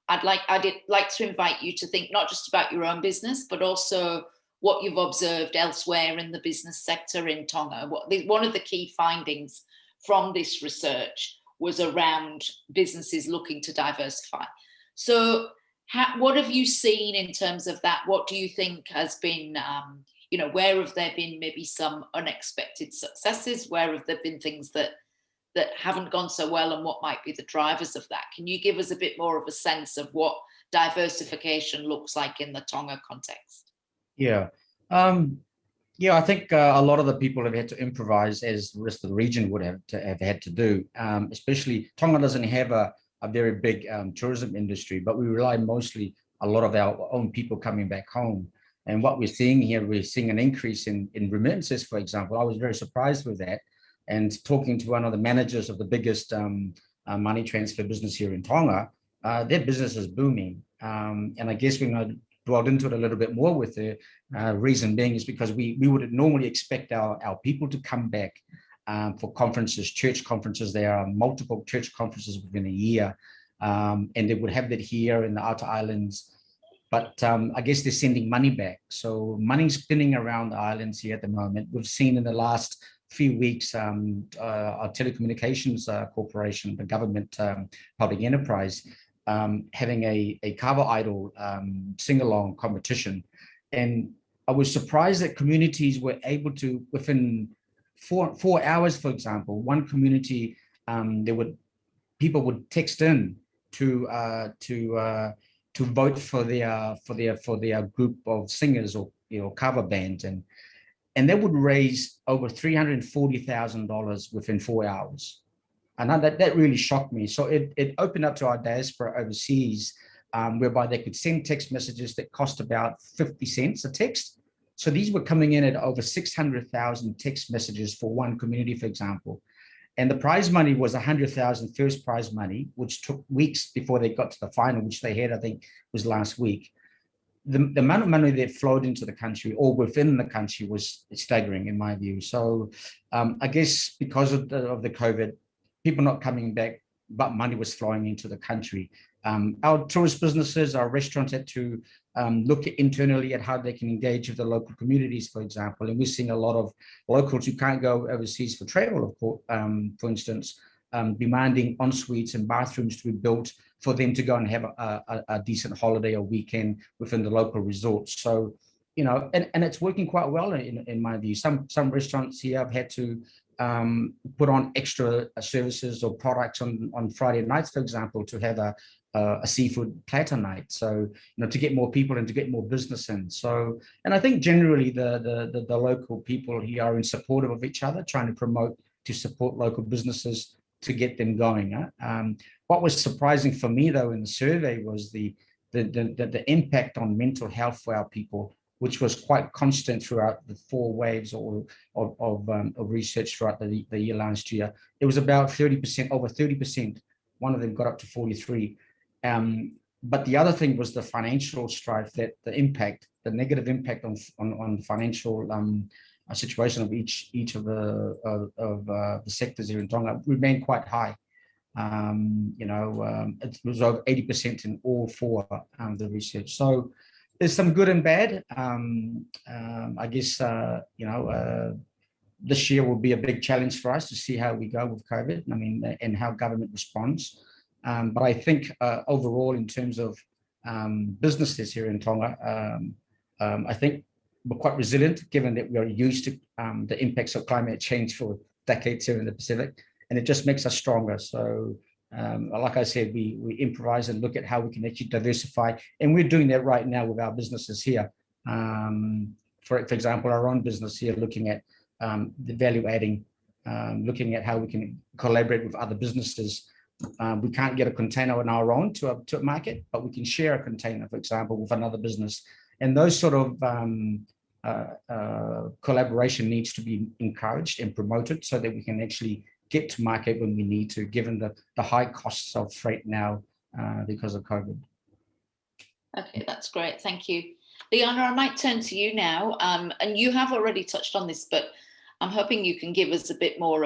I'd like to invite you to think not just about your own business, but also what you've observed elsewhere in the business sector in Tonga. One of the key findings from this research was around businesses looking to diversify. So what have you seen in terms of that? What do you think has been, you know, where have there been maybe some unexpected successes? Where have there been things that haven't gone so well, and what might be the drivers of that? Can you give us a bit more of a sense of what diversification looks like in the Tonga context? Yeah. Yeah, I think a lot of the people have had to improvise, as the rest of the region would have had to do. Especially Tonga doesn't have a very big tourism industry, but we rely mostly a lot of our own people coming back home. And what we're seeing here, we're seeing an increase in remittances, for example. I was very surprised with that. And talking to one of the managers of the biggest money transfer business here in Tonga, their business is booming. And I guess when I dwelled into it a little bit more, with the reason being is because we would normally expect our people to come back for conferences, church conferences. There are multiple church conferences within a year, and they would have that here in the outer islands. But I guess they're sending money back. So money's spinning around the islands here at the moment. We've seen in the last few weeks, our telecommunications corporation, the government public enterprise, having a cover idol sing-along competition. And I was surprised that communities were able to, within four hours, for example, one community, they would people would text in to vote for their group of singers or cover bands, and that would raise over $340,000 within 4 hours. And that really shocked me. So it opened up to our diaspora overseas, whereby they could send text messages that cost about 50 cents a text. So these were coming in at over 600,000 text messages for one community, for example. And the prize money was 100,000 first prize money, which took weeks before they got to the final, which they had, I think, was last week. The amount of money that flowed into the country or within the country was staggering, in my view. So I guess because of the COVID, people not coming back, but money was flowing into the country. Our tourist businesses, our restaurants had to look internally at how they can engage with the local communities, for example. And we're seeing a lot of locals who can't go overseas for travel, for instance, demanding en-suites and bathrooms to be built for them to go and have a decent holiday or weekend within the local resorts. So, and it's working quite well in my view. Some restaurants here have had to put on extra services or products on Friday nights, for example, to have a seafood platter night. So, to get more people and to get more business in. So, and I think generally the local people here are in support of each other, trying to support local businesses to get them going. What was surprising for me, though, in the survey was the impact on mental health for our people, which was quite constant throughout the 4 waves of research throughout the year last year. It was about 30%, over 30%. One of them got up to 43. But the other thing was the financial strife, that the negative impact on financial situation of each of the sectors here in Tonga remained quite high. It was over 80% in all 4 the research. So there's some good and bad. I guess this year will be a big challenge for us to see how we go with COVID. And how government responds. But I think overall, in terms of businesses here in Tonga, I think we're quite resilient, given that we are used to the impacts of climate change for decades here in the Pacific, and it just makes us stronger. So, like I said, we improvise and look at how we can actually diversify, and we're doing that right now with our businesses here. For example, our own business here, looking at the value adding, looking at how we can collaborate with other businesses. We can't get a container on our own to a market, but we can share a container, for example, with another business. And those sort of collaboration needs to be encouraged and promoted so that we can actually get to market when we need to, given the high costs of freight now because of COVID. Okay, that's great. Thank you. Liana, I might turn to you now. And you have already touched on this, but I'm hoping you can give us a bit more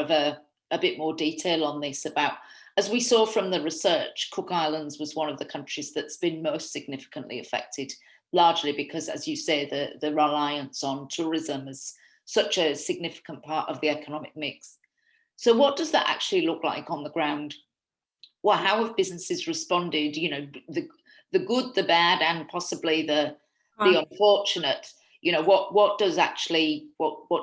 detail on this about, as we saw from the research, Cook Islands was one of the countries that's been most significantly affected, largely because, as you say, the reliance on tourism is such a significant part of the economic mix. So what does that actually look like on the ground? Well, how have businesses responded? The good, the bad, and possibly the unfortunate. What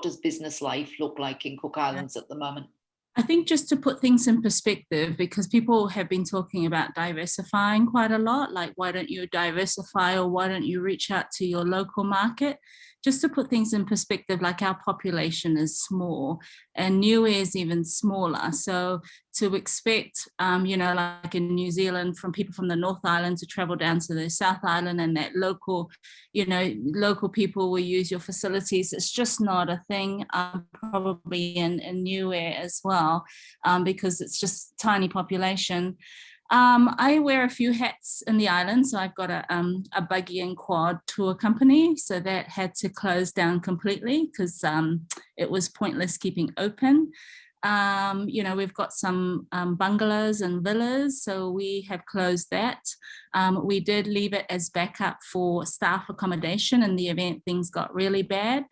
does business life look like in Cook Islands at the moment? I think just to put things in perspective, because people have been talking about diversifying quite a lot, like why don't you diversify, or why don't you reach out to your local market? Just to put things in perspective, like our population is small and Niue is even smaller. So to expect, like in New Zealand, from people from the North Island to travel down to the South Island and that local people will use your facilities, it's just not a thing, probably in Niue as well, because it's just tiny population. I wear a few hats in the island. So I've got a buggy and quad tour company. So that had to close down completely because it was pointless keeping open. We've got some bungalows and villas. So we have closed that. We did leave it as backup for staff accommodation in the event things got really bad.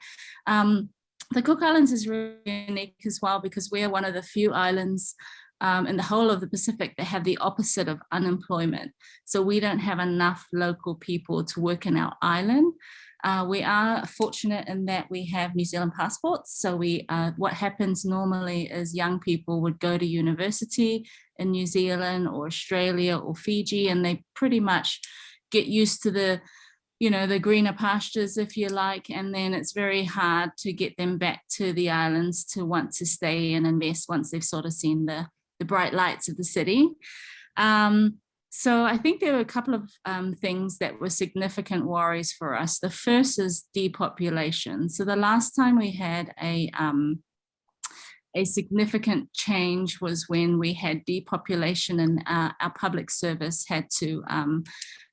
The Cook Islands is really unique as well because we're one of the few islands in the whole of the Pacific that have the opposite of unemployment. So we don't have enough local people to work in our island. We are fortunate in that we have New Zealand passports. So what happens normally is young people would go to university in New Zealand or Australia or Fiji, and they pretty much get used to the greener pastures, if you like, and then it's very hard to get them back to the islands to want to stay and invest once they've sort of seen the bright lights of the city. So I think there were a couple of things that were significant worries for us. The first is depopulation. So the last time we had a significant change was when we had depopulation, and our public service had to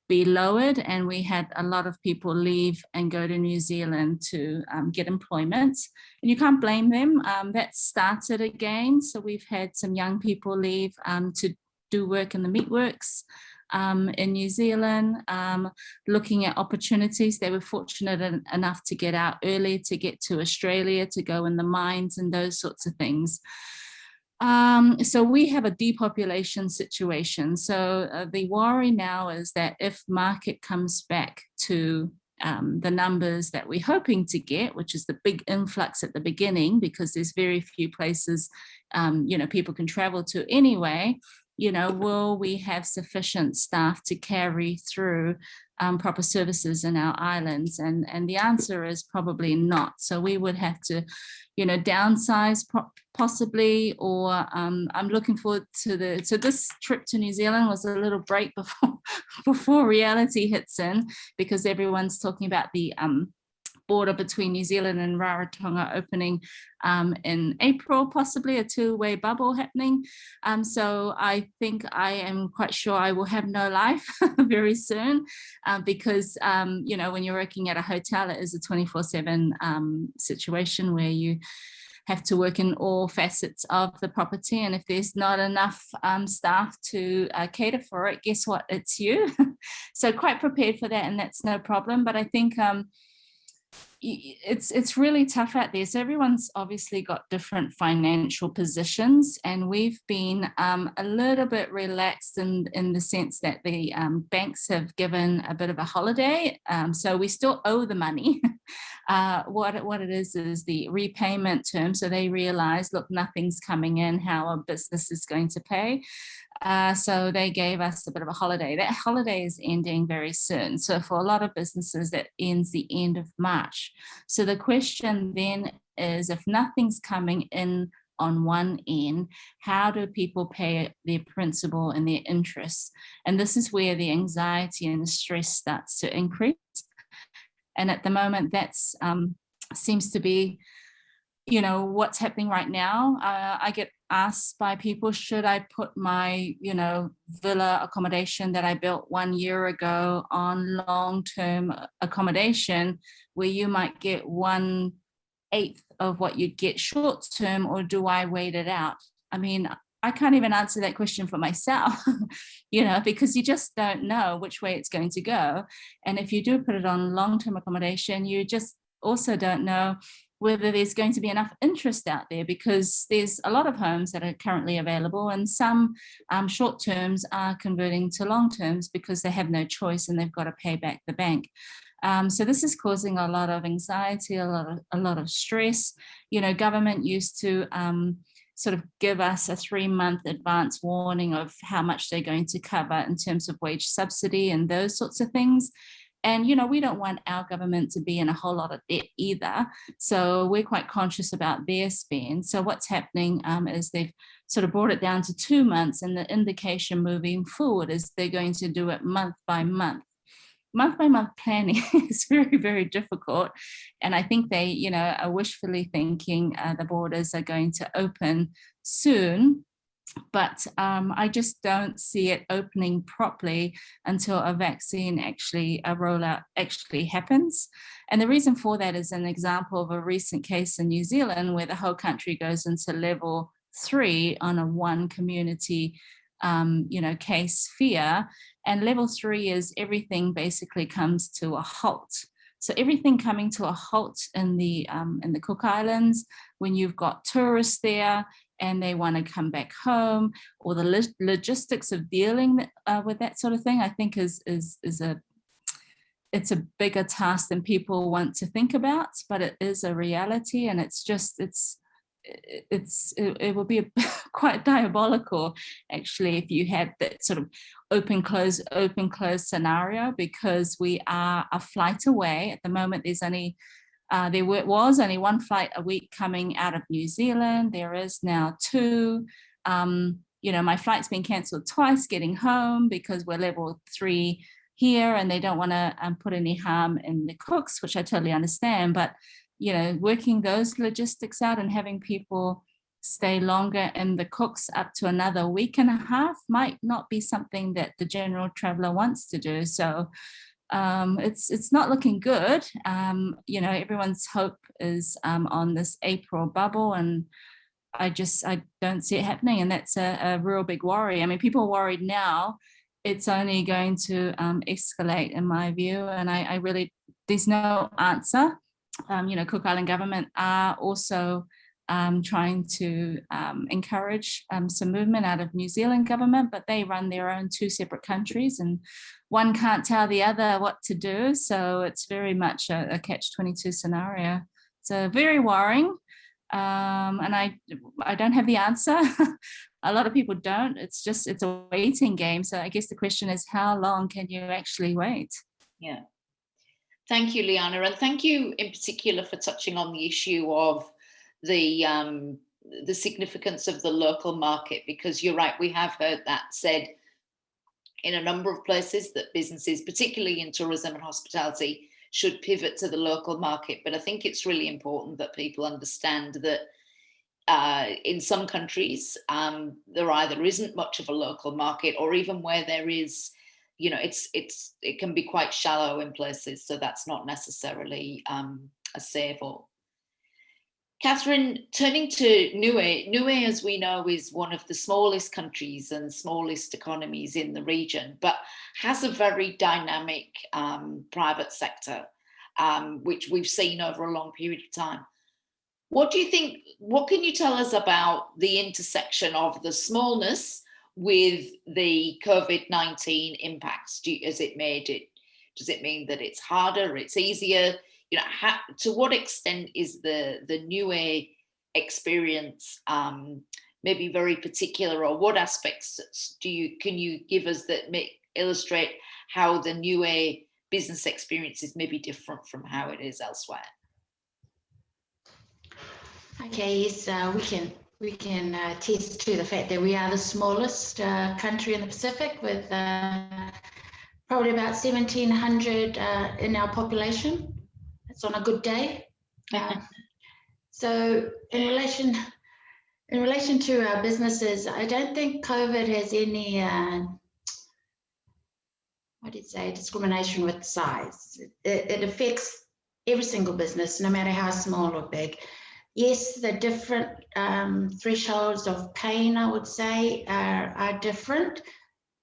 be lowered, and we had a lot of people leave and go to New Zealand to get employment, and you can't blame them. That started again, so we've had some young people leave to do work in the meatworks in New Zealand, looking at opportunities. They were fortunate enough to get out early, to get to Australia, to go in the mines and those sorts of things. So we have a depopulation situation. So the worry now is that if market comes back to the numbers that we're hoping to get, which is the big influx at the beginning, because there's very few places people can travel to anyway, will we have sufficient staff to carry through proper services in our islands? And the answer is probably not. So we would have to downsize possibly, or I'm looking forward to so this trip to New Zealand was a little break before reality hits in, because everyone's talking about the border between New Zealand and Rarotonga opening in April, possibly a two-way bubble happening. So I think I am quite sure I will have no life very soon, because when you're working at a hotel, it is a 24/7 situation where you have to work in all facets of the property, and if there's not enough staff to cater for it, guess what? It's you. So quite prepared for that, and that's no problem. But I think it's really tough out there. So everyone's obviously got different financial positions, and we've been a little bit relaxed in the sense that the banks have given a bit of a holiday. So we still owe the money. What it is the repayment term. So they realize, look, nothing's coming in, how a business is going to pay. So they gave us a bit of a holiday. That holiday is ending very soon. So for a lot of businesses, that ends the end of March. So the question then is, if nothing's coming in on one end, how do people pay their principal and their interest? And this is where the anxiety and the stress starts to increase. And at the moment, that's seems to be what's happening right now. I get asked by people, should I put my villa accommodation that I built 1 year ago on long-term accommodation, where you might get 1/8 of what you'd get short-term, or do I wait it out? I mean, I can't even answer that question for myself, because you just don't know which way it's going to go. And if you do put it on long-term accommodation, you just also don't know whether there's going to be enough interest out there, because there's a lot of homes that are currently available, and some short terms are converting to long terms because they have no choice and they've got to pay back the bank. So this is causing a lot of anxiety, a lot of stress. Government used to sort of give us a 3-month advance warning of how much they're going to cover in terms of wage subsidy and those sorts of things. And, we don't want our government to be in a whole lot of debt either. So we're quite conscious about their spend. So what's happening is they've sort of brought it down to 2 months, and the indication moving forward is they're going to do it month by month. Month by month planning is very, very difficult. And I think they, are wishfully thinking the borders are going to open soon. But I just don't see it opening properly until a vaccine rollout actually happens. And the reason for that is an example of a recent case in New Zealand where the whole country goes into level 3 on a one community case fear. And level 3 is everything basically comes to a halt. So everything coming to a halt in the Cook Islands, when you've got tourists there and they want to come back home, or the logistics of dealing with that sort of thing, I think it's a bigger task than people want to think about, but it is a reality. And it's it will be quite diabolical actually if you have that sort of open close scenario, because we are a flight away. At the moment there's only there was only one flight a week coming out of New Zealand. There is now 2. You know, my flight's been cancelled twice getting home because we're level 3 here and they don't want to put any harm in the cooks, which I totally understand. But you know, working those logistics out and having people stay longer in the cooks up to another week and a half might not be something that the general traveller wants to do. So it's not looking good. You know, everyone's hope is on this April bubble, and I don't see it happening, and that's a real big worry. I mean, people are worried now. It's only going to escalate in my view, and I really, there's no answer. You know, Cook Island government are also trying to encourage some movement out of New Zealand government, but they run their own 2 separate countries and one can't tell the other what to do. So it's very much a catch-22 scenario. So very worrying. And I don't have the answer. A lot of people don't. It's a waiting game. So I guess the question is, how long can you actually wait? Yeah. Thank you, Liana, and thank you in particular for touching on the issue of the significance of the local market, because you're right, we have heard that said in a number of places that businesses, particularly in tourism and hospitality, should pivot to the local market. But I think it's really important that people understand that in some countries, there either isn't much of a local market, or even where there is, you know, it can be quite shallow in places, so that's not necessarily a save-all. Catherine, turning to Niue, as we know, is one of the smallest countries and smallest economies in the region, but has a very dynamic private sector, which we've seen over a long period of time. What do you think, what can you tell us about the intersection of the smallness with the COVID-19 impacts? Does it mean that it's harder, it's easier? You know, to what extent is the Niue experience maybe very particular, or what aspects can you give us that illustrate how the Niue business experience is maybe different from how it is elsewhere? Okay, yes, we can attest to the fact that we are the smallest country in the Pacific, with probably about 1,700 in our population. It's on a good day. So in relation to our businesses, I don't think COVID has any discrimination with size. It affects every single business, no matter how small or big. Yes, the different thresholds of pain, I would say, are different,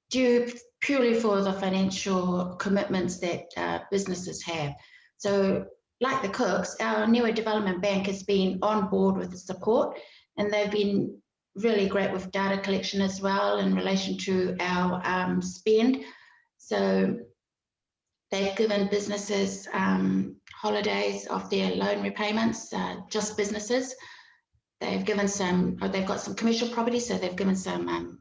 due purely for the financial commitments that businesses have. So, like the Cooks, our Niue Development Bank has been on board with the support, and they've been really great with data collection as well in relation to our spend. So they've given businesses holidays off their loan repayments, just businesses. They've given they've got some commercial property, so they've given some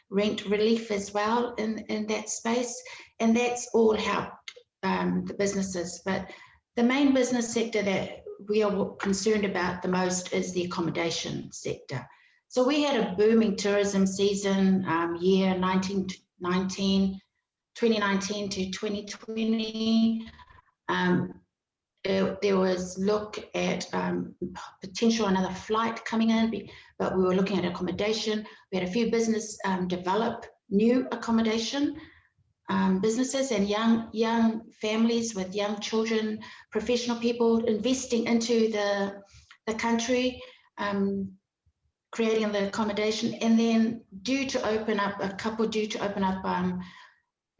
rent relief as well in that space, and that's all helped the businesses. But the main business sector that we are concerned about the most is the accommodation sector. So we had a booming tourism season year 2019 to 2020. There was look at potential another flight coming in, but we were looking at accommodation. We had a few business develop new accommodation businesses, and young families with young children, professional people investing into the country, creating the accommodation, and then due to open up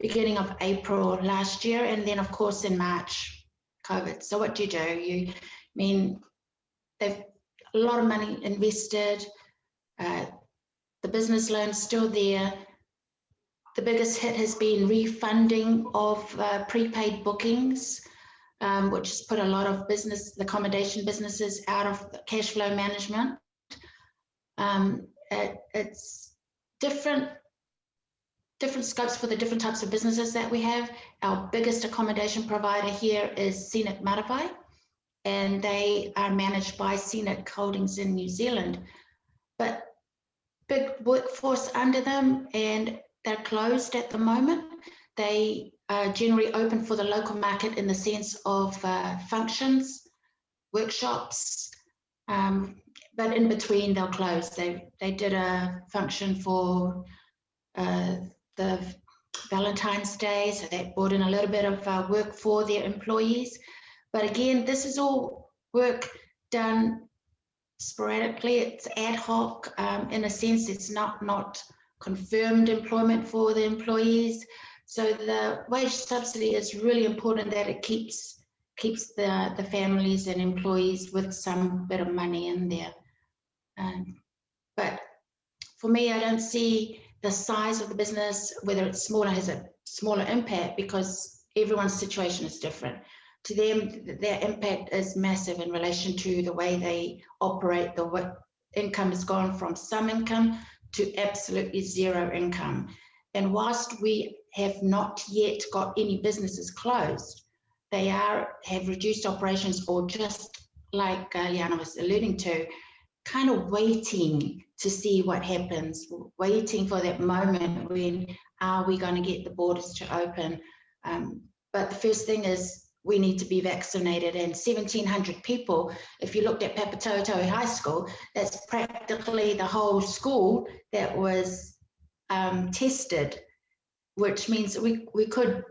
beginning of April last year, and then of course in March, COVID. So what do? They've a lot of money invested, the business loan's still there. The biggest hit has been refunding of prepaid bookings, which has put a lot of the accommodation businesses out of cash flow management. It's different scopes for the different types of businesses that we have. Our biggest accommodation provider here is Scenic Marapai, and they are managed by Scenic Holdings in New Zealand. But big workforce under them, and they're closed at the moment. They are generally open for the local market in the sense of functions, workshops, but in between they'll close. They did a function for the Valentine's Day, so that brought in a little bit of work for their employees. But again, this is all work done sporadically. It's ad hoc. In a sense, it's not confirmed employment for the employees. So the wage subsidy is really important, that it keeps the families and employees with some bit of money in there. But for me, I don't see the size of the business, whether it's smaller, has a smaller impact, because everyone's situation is different. To them, their impact is massive in relation to the way they operate. The income has gone from some income to absolutely zero income. And whilst we have not yet got any businesses closed, they have reduced operations, or just like Liana was alluding to, kind of waiting to see what happens, waiting for that moment when are we going to get the borders to open. But the first thing is, we need to be vaccinated, and 1,700 people, if you looked at Papatoetoe High School, that's practically the whole school that was tested, which means we could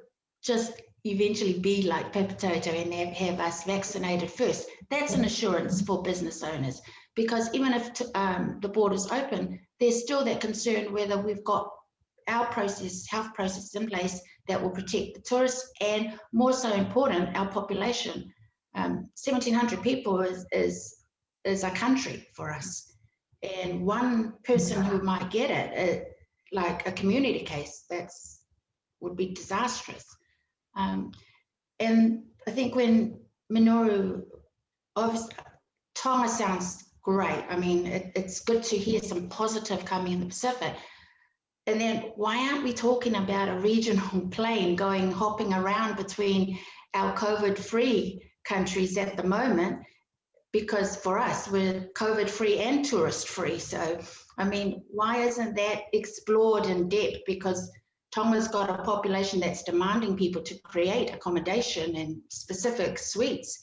just eventually be like Papatoetoe and have us vaccinated first. That's an assurance for business owners, because even if the borders open, there's still that concern whether we've got our health processes in place that will protect the tourists, and more so important, our population. 1,700 people is a country for us, and one person who might get it, like a community case, would be disastrous. And I think when Minoru, obviously, Tonga sounds great. I mean, it's good to hear some positive coming in the Pacific. And then why aren't we talking about a regional plane hopping around between our COVID-free countries at the moment? Because for us, we're COVID-free and tourist-free. So, I mean, why isn't that explored in depth? Because Tonga's got a population that's demanding people to create accommodation and specific suites.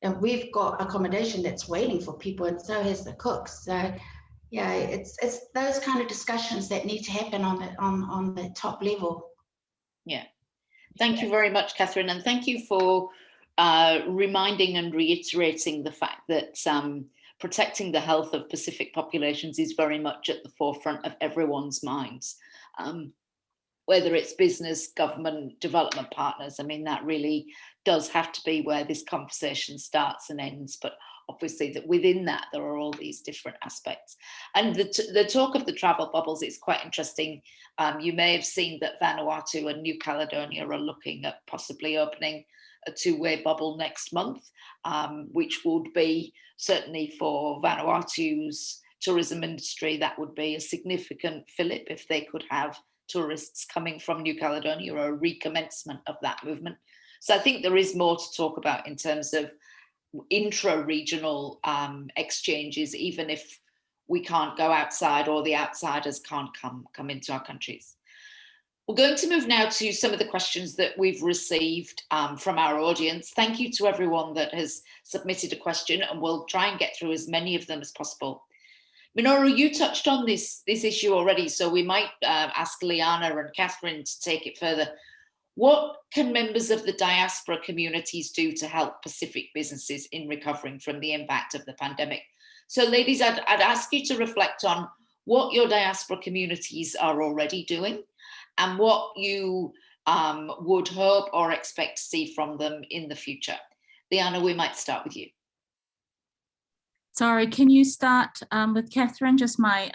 And we've got accommodation that's waiting for people, and so has the cooks. So, yeah, it's those kind of discussions that need to happen on the top level. Yeah, thank you very much, Catherine, and thank you for reminding and reiterating the fact that protecting the health of Pacific populations is very much at the forefront of everyone's minds, whether it's business, government, development partners. I mean, that really does have to be where this conversation starts and ends, but obviously that within that there are all these different aspects. And the talk of the travel bubbles is quite interesting. You may have seen that Vanuatu and New Caledonia are looking at possibly opening a two-way bubble next month, which would be certainly for Vanuatu's tourism industry, that would be a significant fillip if they could have tourists coming from New Caledonia, or a recommencement of that movement. So I think there is more to talk about in terms of intra-regional exchanges, even if we can't go outside or the outsiders can't come into our countries. We're going to move now to some of the questions that we've received from our audience. Thank you to everyone that has submitted a question, and we'll try and get through as many of them as possible. Minoru, you touched on this issue already, so we might ask Liana and Catherine to take it further. What can members of the diaspora communities do to help Pacific businesses in recovering from the impact of the pandemic? So ladies, I'd ask you to reflect on what your diaspora communities are already doing and what you would hope or expect to see from them in the future. Liana, we might start with you. Sorry, can you start with Catherine? Just my,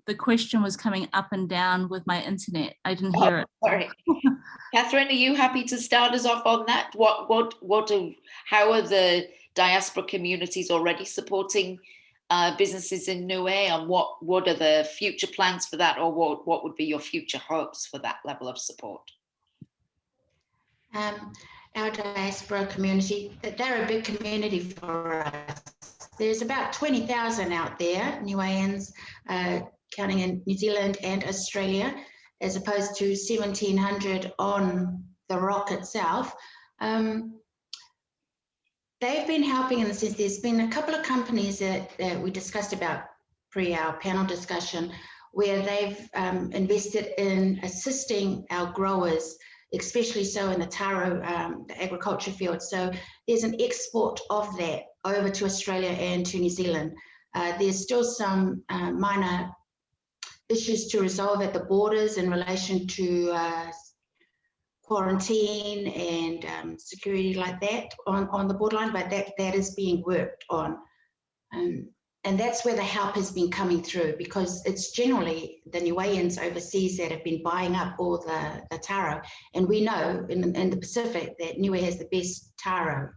the question was coming up and down with my internet. I didn't hear it. Sorry. Catherine, are you happy to start us off on that? How are the diaspora communities already supporting businesses in Niue, and what are the future plans for that, or what would be your future hopes for that level of support? Our diaspora community, they're a big community for us. There's about 20,000 out there, Niueans, counting in New Zealand and Australia, as opposed to 1,700 on the rock itself. They've been helping in the sense there's been a couple of companies that we discussed about pre our panel discussion, where they've invested in assisting our growers, especially so in the taro, the agriculture field. So there's an export of that over to Australia and to New Zealand. There's still some minor issues to resolve at the borders in relation to quarantine and security like that on the borderline, but that is being worked on. And that's where the help has been coming through, because it's generally the Niueans overseas that have been buying up all the taro. And we know in the Pacific that Niue has the best taro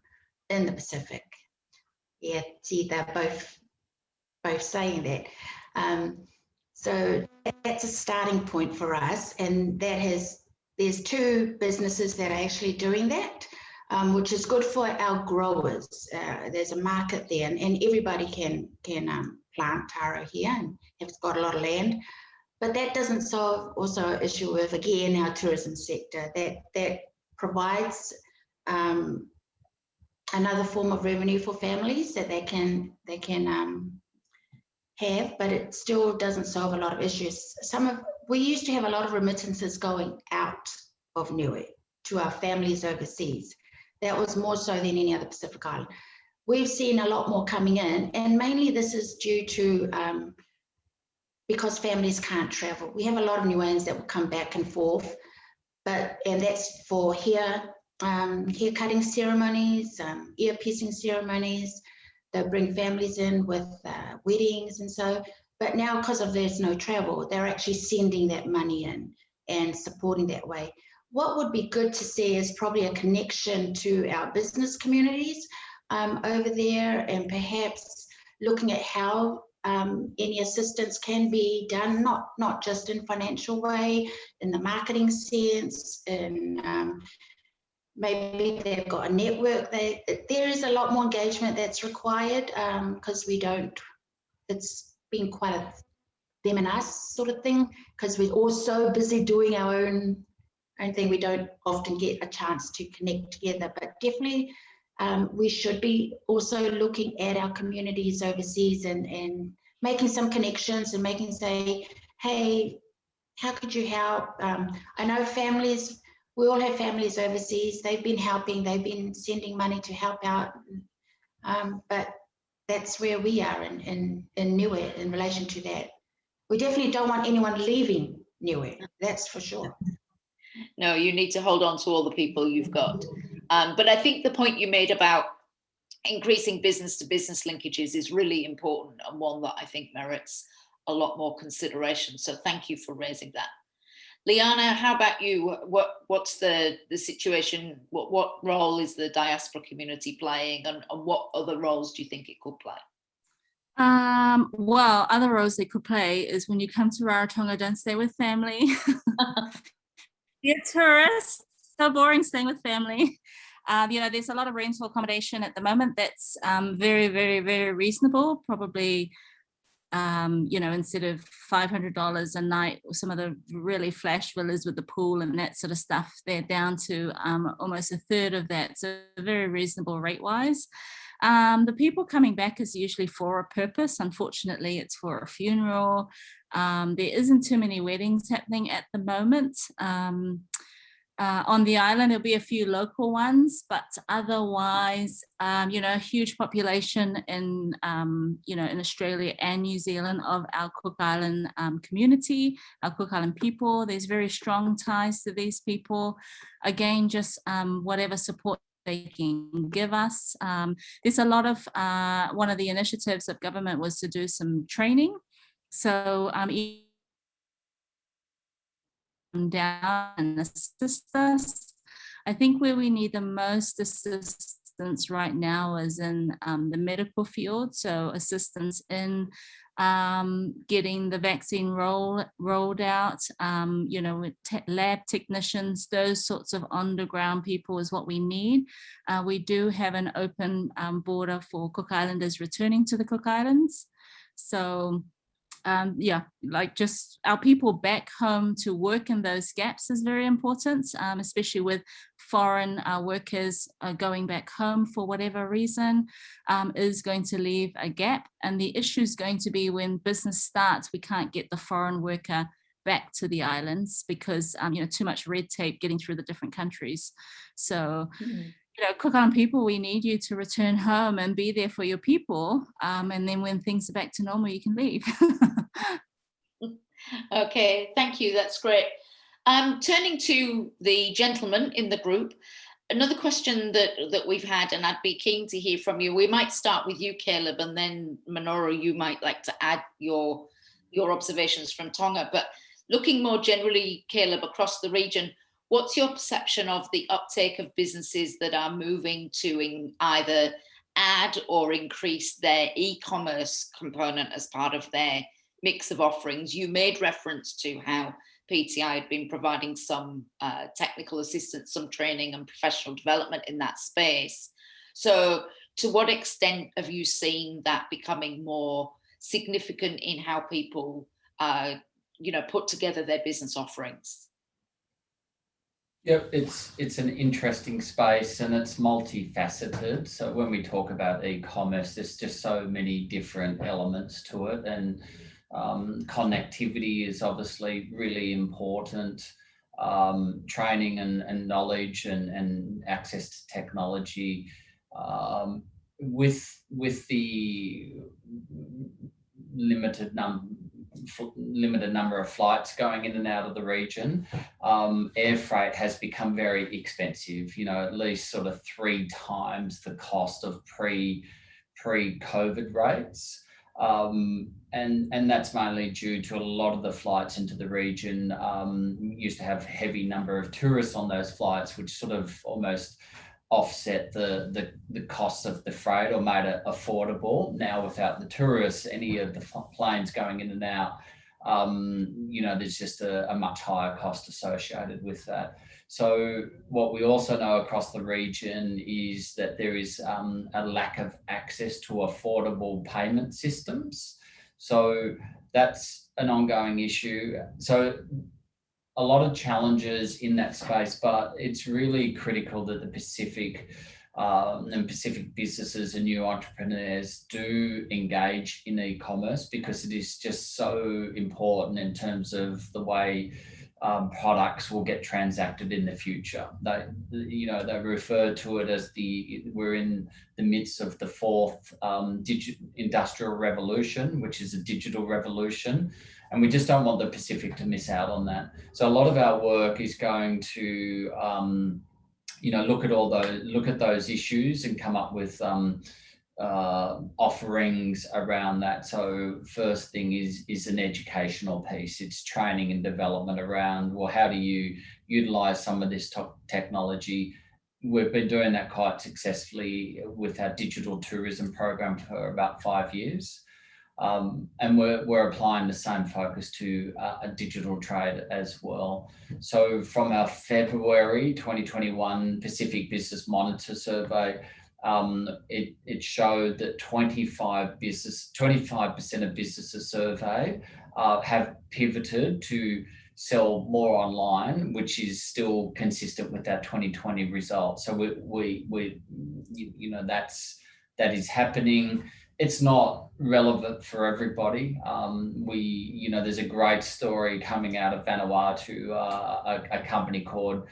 in the Pacific. Yeah, see, they're both saying that. So that's a starting point for us. And there's two businesses that are actually doing that, which is good for our growers. There's a market there, and everybody can plant taro here and have got a lot of land. But that doesn't solve also an issue with, again, our tourism sector. That provides another form of revenue for families that they can have, but it still doesn't solve a lot of issues. We used to have a lot of remittances going out of Niue to our families overseas. That was more so than any other Pacific island. We've seen a lot more coming in, and mainly this is due to because families can't travel. We have a lot of Niueans that will come back and forth, and that's for hair cutting ceremonies, ear piercing ceremonies. They'll bring families in with weddings and so, but now because of there's no travel, they're actually sending that money in and supporting that way. What would be good to see is probably a connection to our business communities over there, and perhaps looking at how any assistance can be done, not just in financial way, in the marketing sense, and maybe they've got a network. There is a lot more engagement that's required, because it's been quite a them and us sort of thing, because we're all so busy doing our own thing. We don't often get a chance to connect together, but definitely we should be also looking at our communities overseas and making some connections and say, hey, how could you help? I know families, we all have families overseas. They've been helping, they've been sending money to help out, but that's where we are in Niue in relation to that. We definitely don't want anyone leaving Niue, that's for sure. No, you need to hold on to all the people you've got. But I think the point you made about increasing business-to-business linkages is really important, and one that I think merits a lot more consideration. So thank you for raising that. Liana, how about you? What's the situation? What role is the diaspora community playing, and what other roles do you think it could play? Well, other roles they could play is when you come to Rarotonga, don't stay with family. You're tourists, so boring staying with family. There's a lot of rental accommodation at the moment that's very, very, very reasonable. Probably, instead of $500 a night, or some of the really flash villas with the pool and that sort of stuff, they're down to almost a third of that. So very reasonable rate-wise. The people coming back is usually for a purpose. Unfortunately, it's for a funeral. There isn't too many weddings happening at the moment. On the island, there'll be a few local ones, but otherwise, a huge population in Australia and New Zealand of our Cook Island community, our Cook Island people. There's very strong ties to these people. Again, just whatever support they can give us. There's a lot of, one of the initiatives of government was to do some training. So down and assist us. I think where we need the most assistance assistance right now is in the medical field, so assistance in getting the vaccine rolled out, you know, with lab technicians, those sorts of underground people is what we need. We do have an open border for Cook Islanders returning to the Cook Islands. So yeah, like just our people back home to work in those gaps is very important, especially with foreign workers going back home for whatever reason, is going to leave a gap. And the issue is going to be when business starts, we can't get the foreign worker back to the islands because you know, too much red tape getting through the different countries. So you know, Cook Island people, we need you to return home and be there for your people. And then when things are back to normal, you can leave. Okay, thank you. That's great. Turning to the gentleman in the group, another question that we've had, and I'd be keen to hear from you. We might start with you, Caleb, and then Manoru, you might like to add your observations from Tonga. But looking more generally, Caleb, across the region, what's your perception of the uptake of businesses that are moving to either add or increase their e-commerce component as part of their mix of offerings? You made reference to how PTI had been providing some technical assistance, some training and professional development in that space. So to what extent have you seen that becoming more significant in how people you know, put together their business offerings? Yep, it's an interesting space and it's multifaceted. So when we talk about e-commerce, there's just so many different elements to it, and connectivity is obviously really important. Training and knowledge and access to technology, with the limited number of flights going in and out of the region, air freight has become very expensive, you know, at least sort of 3 times the cost of pre-COVID rates. And that's mainly due to a lot of the flights into the region used to have heavy number of tourists on those flights, which sort of almost offset the costs of the freight or made it affordable. Now without the tourists, any of the planes going in and out, you know, there's just a much higher cost associated with that. So what we also know across the region is that there is a lack of access to affordable payment systems. So that's an ongoing issue. So a lot of challenges in that space, but it's really critical that the Pacific businesses and new entrepreneurs do engage in e-commerce, because it is just so important in terms of the way products will get transacted in the future. They refer to it as we're in the midst of the 4th industrial revolution, which is a digital revolution. And we just don't want the Pacific to miss out on that. So a lot of our work is going to, look at those issues and come up with offerings around that. So first thing is an educational piece. It's training and development around, well, how do you utilize some of this technology? We've been doing that quite successfully with our digital tourism program for about 5 years. And we're applying the same focus to a digital trade as well. So from our February 2021 Pacific Business Monitor survey, it showed that 25% of businesses surveyed have pivoted to sell more online, which is still consistent with that 2020 result. So that is happening. It's not relevant for everybody. There's a great story coming out of Vanuatu, a company called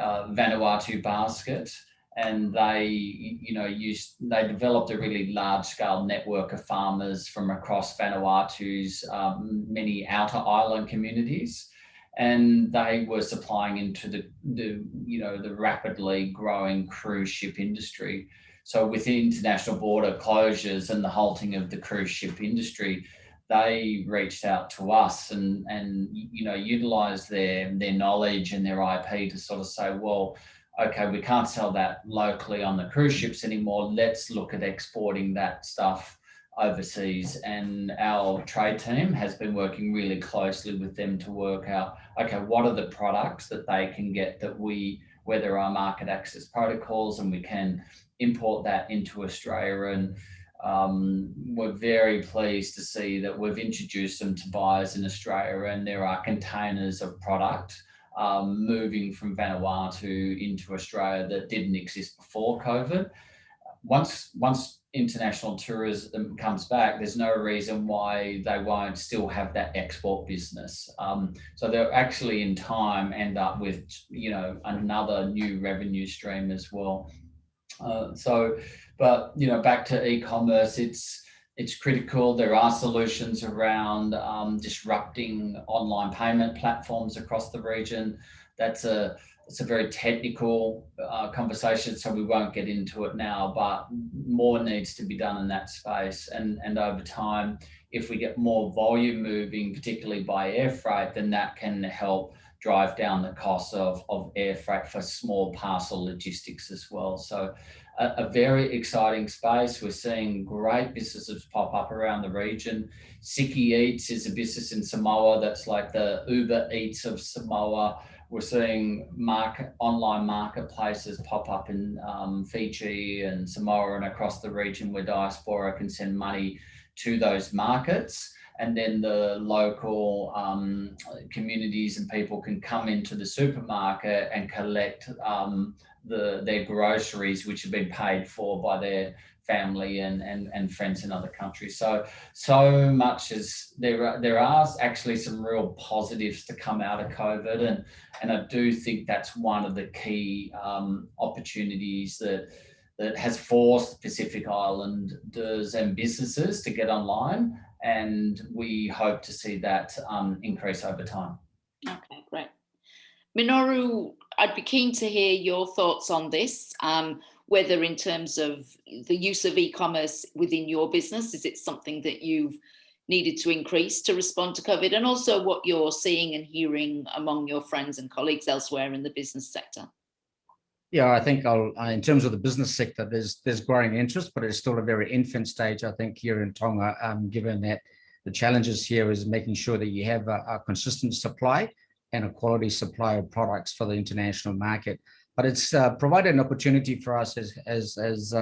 Vanuatu Basket, and they developed a really large-scale network of farmers from across Vanuatu's many outer island communities, and they were supplying into the rapidly growing cruise ship industry. So with the international border closures and the halting of the cruise ship industry, they reached out to us and utilised their knowledge and their IP to sort of say, well, okay, we can't sell that locally on the cruise ships anymore. Let's look at exporting that stuff overseas. And our trade team has been working really closely with them to work out, okay, what are the products that they can get that where there are market access protocols, and we can import that into Australia. And we're very pleased to see that we've introduced them to buyers in Australia, and there are containers of product moving from Vanuatu into Australia that didn't exist before COVID. Once international tourism comes back, there's no reason why they won't still have that export business. So they'll actually in time end up with, you know, another new revenue stream as well. But you know, back to e-commerce, it's critical. There are solutions around disrupting online payment platforms across the region. It's a very technical conversation, so we won't get into it now, but more needs to be done in that space. And over time, if we get more volume moving, particularly by air freight, then that can help drive down the cost of air freight for small parcel logistics as well. So a very exciting space. We're seeing great businesses pop up around the region. Siki Eats is a business in Samoa that's like the Uber Eats of Samoa. We're seeing online marketplaces pop up in Fiji and Samoa and across the region where Diaspora can send money to those markets. And then the local communities and people can come into the supermarket and collect their groceries, which have been paid for by their family and friends in other countries. So much as there are actually some real positives to come out of COVID, and I do think that's one of the key opportunities that has forced Pacific Islanders and businesses to get online, and we hope to see that increase over time. Okay, great. Minoru, I'd be keen to hear your thoughts on this, whether in terms of the use of e-commerce within your business, is it something that you've needed to increase to respond to COVID, and also what you're seeing and hearing among your friends and colleagues elsewhere in the business sector? Yeah, I think in terms of the business sector, there's growing interest, but it's still a very infant stage, I think, here in Tonga, given that the challenges here is making sure that you have a consistent supply and a quality supply of products for the international market. But it's provided an opportunity for us, as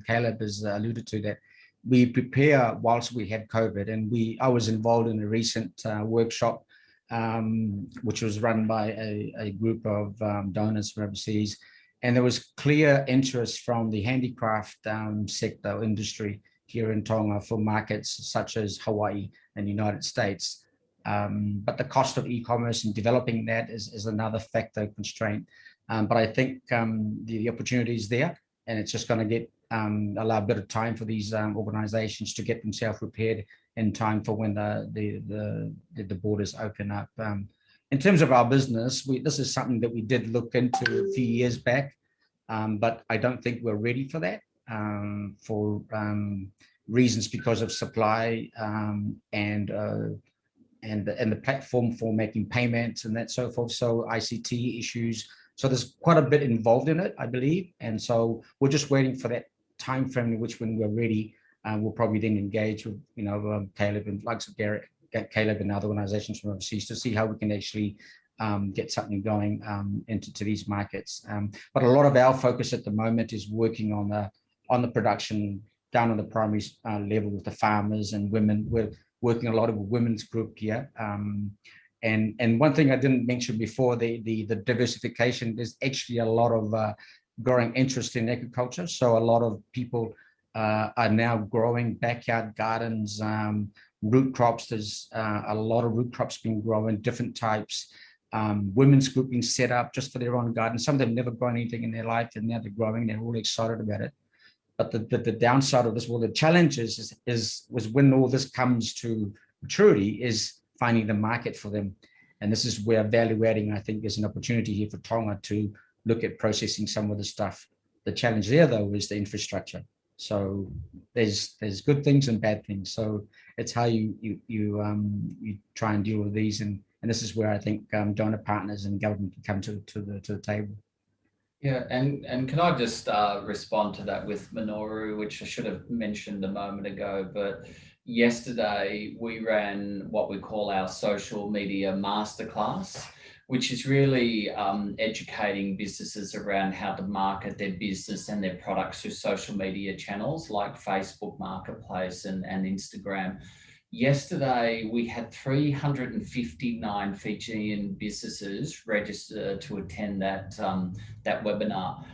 Caleb has alluded to, that we prepare whilst we have COVID. And I was involved in a recent workshop, which was run by a group of donors from overseas. And there was clear interest from the handicraft sector industry here in Tonga for markets such as Hawaii and the United States. But the cost of e-commerce and developing that is another factor constraint. But I think the opportunity is there, and it's just going to allow a bit of time for these organizations to get themselves prepared in time for when the borders open up. In terms of our business, this is something that we did look into a few years back, but I don't think we're ready for that for reasons because of supply and the platform for making payments and that so forth. So ICT issues. So there's quite a bit involved in it, I believe. And so we're just waiting for that time frame in which, when we're ready, we'll probably then engage with, Caleb and likes of Caleb and other organizations from overseas to see how we can actually get something going into these markets. But a lot of our focus at the moment is working on the production down on the primary level with the farmers and women. We're working a lot with women's group here. And one thing I didn't mention before, the diversification, there's actually a lot of growing interest in agriculture. So a lot of people are now growing backyard gardens, root crops. There's a lot of root crops being grown, different types. Women's group being set up just for their own garden. Some of them never grown anything in their life, and now they're growing. They're all excited about it. But the downside of this, well, the challenge was when all this comes to maturity, is finding the market for them. And this is where value adding, I think, is an opportunity here for Tonga to look at processing some of the stuff. The challenge there, though, is the infrastructure. So there's good things and bad things. So it's how you try and deal with these, and this is where I think donor partners and government can come to the table. Yeah, and can I just respond to that with Minoru, which I should have mentioned a moment ago, but yesterday we ran what we call our social media masterclass, which is really educating businesses around how to market their business and their products through social media channels like Facebook Marketplace and Instagram. Yesterday, we had 359 Fijian businesses register to attend that webinar,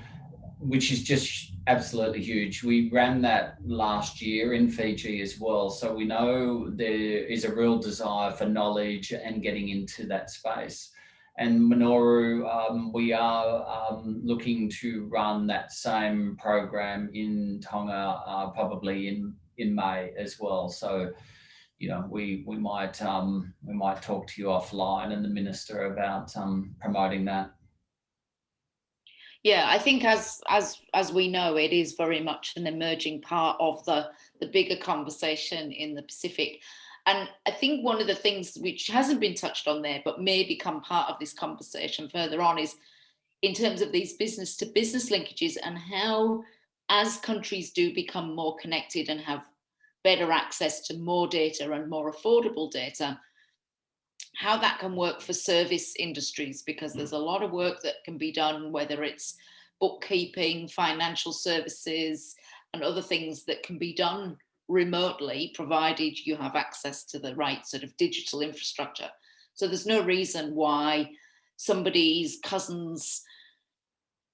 which is just absolutely huge. We ran that last year in Fiji as well. So we know there is a real desire for knowledge and getting into that space. And Minoru, we are looking to run that same program in Tonga, probably in May as well. So, you know, we might talk to you offline and the minister about promoting that. Yeah, I think as we know, it is very much an emerging part of the bigger conversation in the Pacific. And I think one of the things which hasn't been touched on there, but may become part of this conversation further on, is in terms of these business to business linkages and how, as countries do become more connected and have better access to more data and more affordable data, how that can work for service industries, because there's a lot of work that can be done, whether it's bookkeeping, financial services, and other things that can be done remotely, provided you have access to the right sort of digital infrastructure. So there's no reason why somebody's cousin's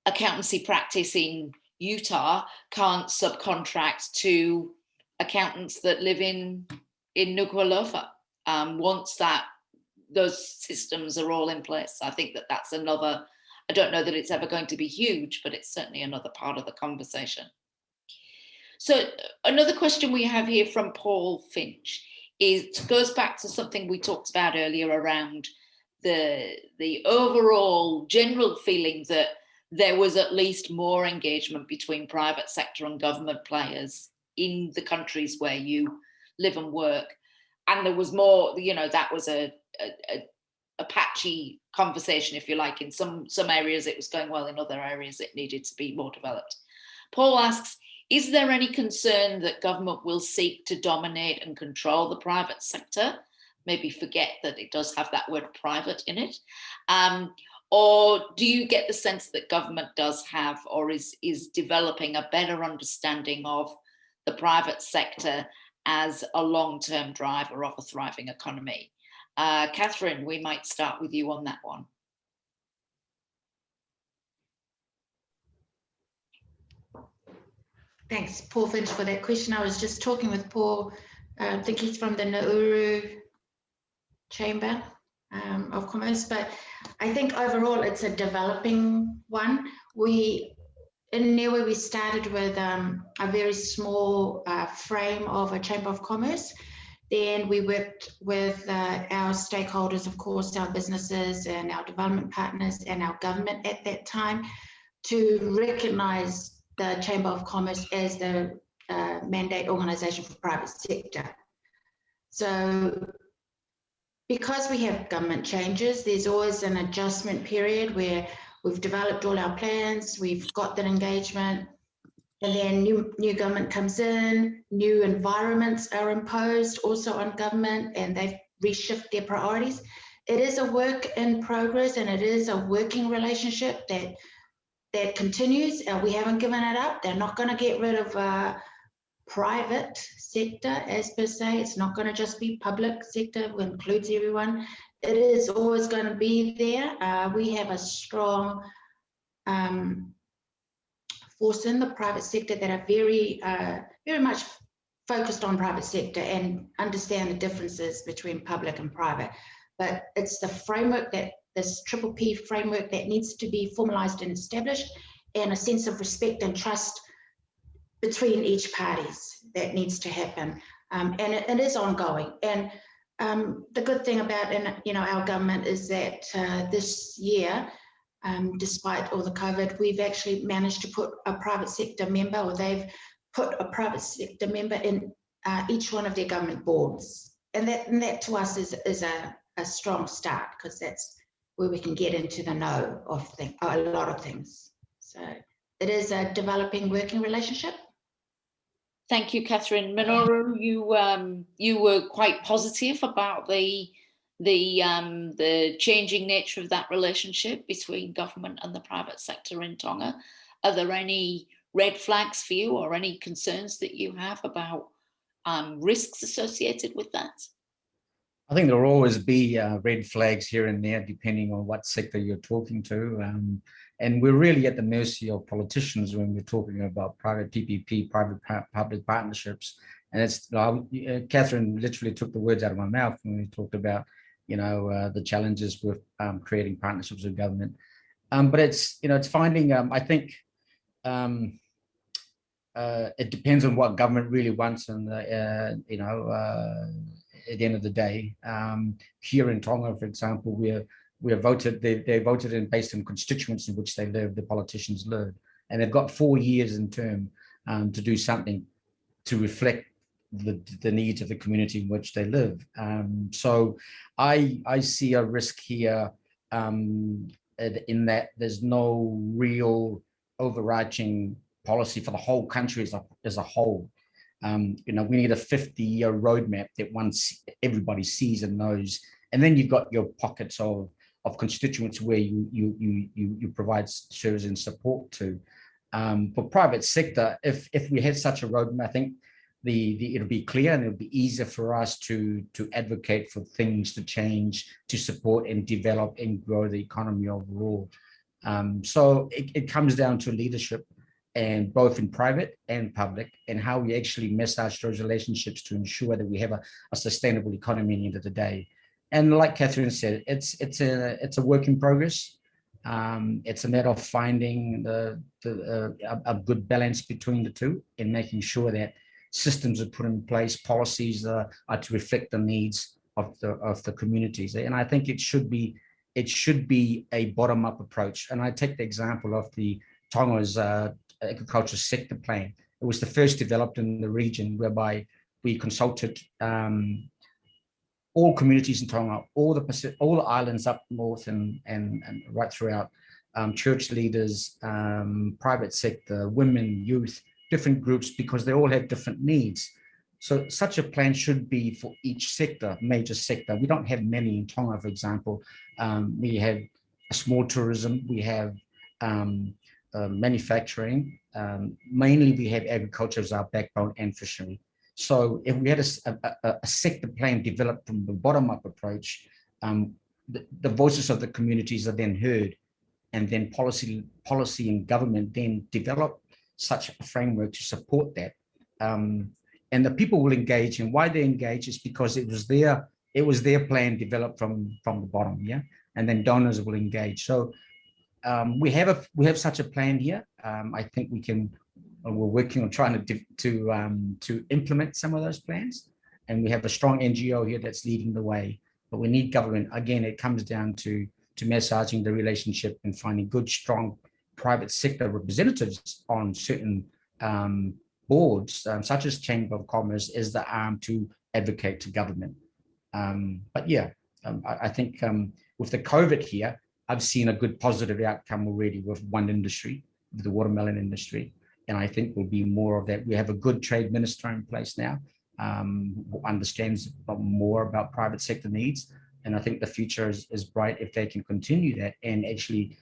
accountancy practice in Utah can't subcontract to accountants that live in Nuku'alofa once those systems are all in place. I think that's another, I don't know that it's ever going to be huge, but it's certainly another part of the conversation. So another question we have here from Paul Finch goes back to something we talked about earlier around the overall general feeling that there was at least more engagement between private sector and government players in the countries where you live and work. And there was more, you know, that was a patchy conversation, if you like. In some areas it was going well, in other areas it needed to be more developed. Paul asks, is there any concern that government will seek to dominate and control the private sector? Maybe forget that it does have that word private in it. Or do you get the sense that government does have, or is developing a better understanding of the private sector as a long-term driver of a thriving economy? Catherine, we might start with you on that one. Thanks, Paul Finch, for that question. I was just talking with Paul, I think he's from the Nauru Chamber of Commerce, but I think overall it's a developing one. In Niue, we started with a very small frame of a Chamber of Commerce. Then we worked with our stakeholders, of course, our businesses and our development partners and our government at that time, to recognise the Chamber of Commerce as the mandate organisation for private sector. So because we have government changes, there's always an adjustment period where we've developed all our plans, we've got that engagement, and then new government comes in, new environments are imposed also on government, and they reshift their priorities. It is a work in progress, and it is a working relationship that continues. We haven't given it up. They're not going to get rid of private sector as per se. It's not going to just be public sector, which includes everyone. It is always going to be there. We have a strong force in the private sector that are very much focused on private sector and understand the differences between public and private. But it's the framework, this P framework, that needs to be formalized and established, and a sense of respect and trust between each parties that needs to happen. And it is ongoing. And the good thing about our government is that this year, despite all the COVID, we've actually managed to put a private sector member, or they've put a private sector member in each one of their government boards. And that to us is a strong start, because that's where we can get into the know of a lot of things. So it is a developing working relationship. Thank you, Catherine. Minoru, you were quite positive about the changing nature of that relationship between government and the private sector in Tonga. Are there any red flags for you or any concerns that you have about risks associated with that? I think there will always be red flags here and there, depending on what sector you're talking to. And we're really at the mercy of politicians when we're talking about private PPP, private-public partnerships. And it's Catherine literally took the words out of my mouth when we talked about, the challenges with creating partnerships with government. But it's finding. I think it depends on what government really wants, and at the end of the day, here in Tonga, for example, we are voted. They voted in based on constituents in which they live. The politicians live, and they've got 4 years in term to do something to reflect the needs of the community in which they live. So I see a risk here in that there's no real overarching policy for the whole country as a whole. We need a 50-year roadmap that once everybody sees and knows, and then you've got your pockets of constituents where you provide service and support to. For private sector, if we had such a roadmap, I think it'll be clear and it'll be easier for us to advocate for things to change, to support and develop and grow the economy overall. So it comes down to leadership, and both in private and public, and how we actually massage those relationships to ensure that we have a sustainable economy at the end of the day. And like Catherine said, it's a work in progress. It's a matter of finding a good balance between the two and making sure that systems are put in place, policies are to reflect the needs of the communities. And I think it should be a bottom-up approach. And I take the example of the Tonga's agriculture sector plan. It was the first developed in the region, whereby we consulted all communities in Tonga, all the islands up north and right throughout, church leaders, private sector, women, youth, different groups, because they all have different needs. So such a plan should be for each sector, major sector. We don't have many in Tonga, for example. We have a small tourism, we have manufacturing, mainly we have agriculture as our backbone and fishery. So if we had a sector plan developed from the bottom-up approach, the voices of the communities are then heard, and then policy and government then develop such a framework to support that. And the people will engage, and why they engage is because it was their plan developed from the bottom, yeah, and then donors will engage. So we have such a plan here. I think we're working on trying to implement some of those plans, and we have a strong NGO here that's leading the way. But we need government. Again, it comes down to massaging the relationship and finding good, strong private sector representatives on certain boards, such as Chamber of Commerce, is the arm to advocate to government. But yeah, I think with the COVID here, I've seen a good positive outcome already with one industry, the watermelon industry. And I think will be more of that. We have a good trade minister in place now, who understands more about private sector needs. And I think the future is bright if they can continue that and actually,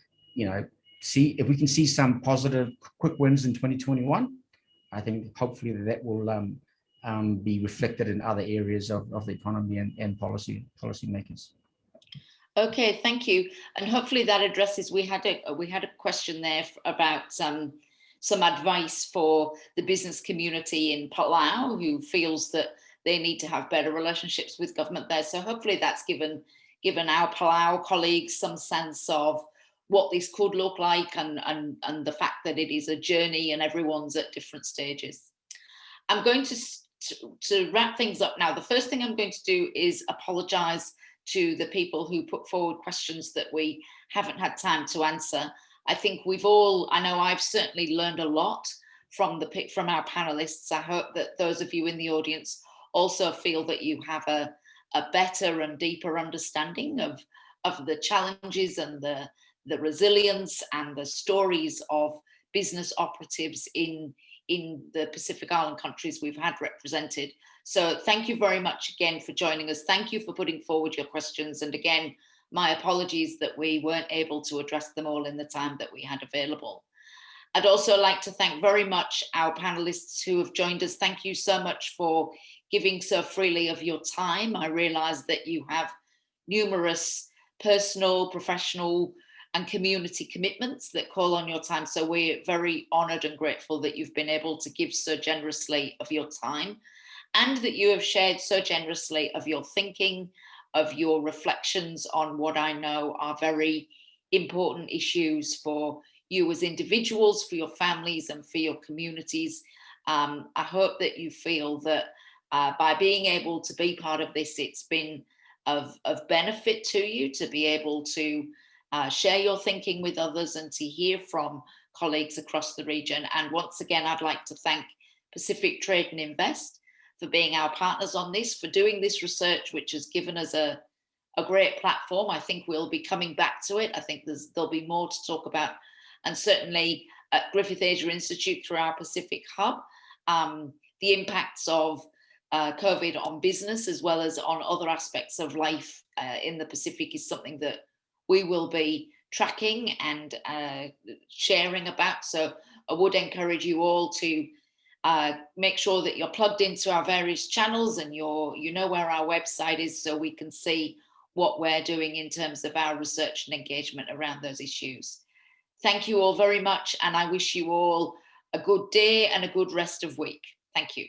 see if we can see some positive quick wins in 2021. I think hopefully that will be reflected in other areas of the economy and policy makers. Okay, thank you. And hopefully that addresses, we had a question there about some advice for the business community in Palau who feels that they need to have better relationships with government there. So hopefully that's given our Palau colleagues some sense of what this could look like and the fact that it is a journey and everyone's at different stages. I'm going to wrap things up now. The first thing I'm going to do is apologise to the people who put forward questions that we haven't had time to answer. I think I know I've certainly learned a lot from our panelists. I hope that those of you in the audience also feel that you have a better and deeper understanding of the challenges and the resilience and the stories of business operatives in the Pacific Island countries we've had represented. So thank you very much again for joining us. Thank you for putting forward your questions. And again, my apologies that we weren't able to address them all in the time that we had available. I'd also like to thank very much our panelists who have joined us. Thank you so much for giving so freely of your time. I realize that you have numerous personal, professional, and community commitments that call on your time. So we're very honored and grateful that you've been able to give so generously of your time, and that you have shared so generously of your thinking, of your reflections on what I know are very important issues for you as individuals, for your families, and for your communities. I hope that you feel that by being able to be part of this, it's been of benefit to you to be able to share your thinking with others and to hear from colleagues across the region. And once again, I'd like to thank Pacific Trade and Invest for being our partners on this, for doing this research, which has given us a great platform. I think we'll be coming back to it. I think there'll be more to talk about. And certainly at Griffith Asia Institute through our Pacific Hub, the impacts of COVID on business as well as on other aspects of life in the Pacific is something that we will be tracking and sharing about. So I would encourage you all to make sure that you're plugged into our various channels and you know where our website is, so we can see what we're doing in terms of our research and engagement around those issues. Thank you all very much, and I wish you all a good day and a good rest of week. Thank you.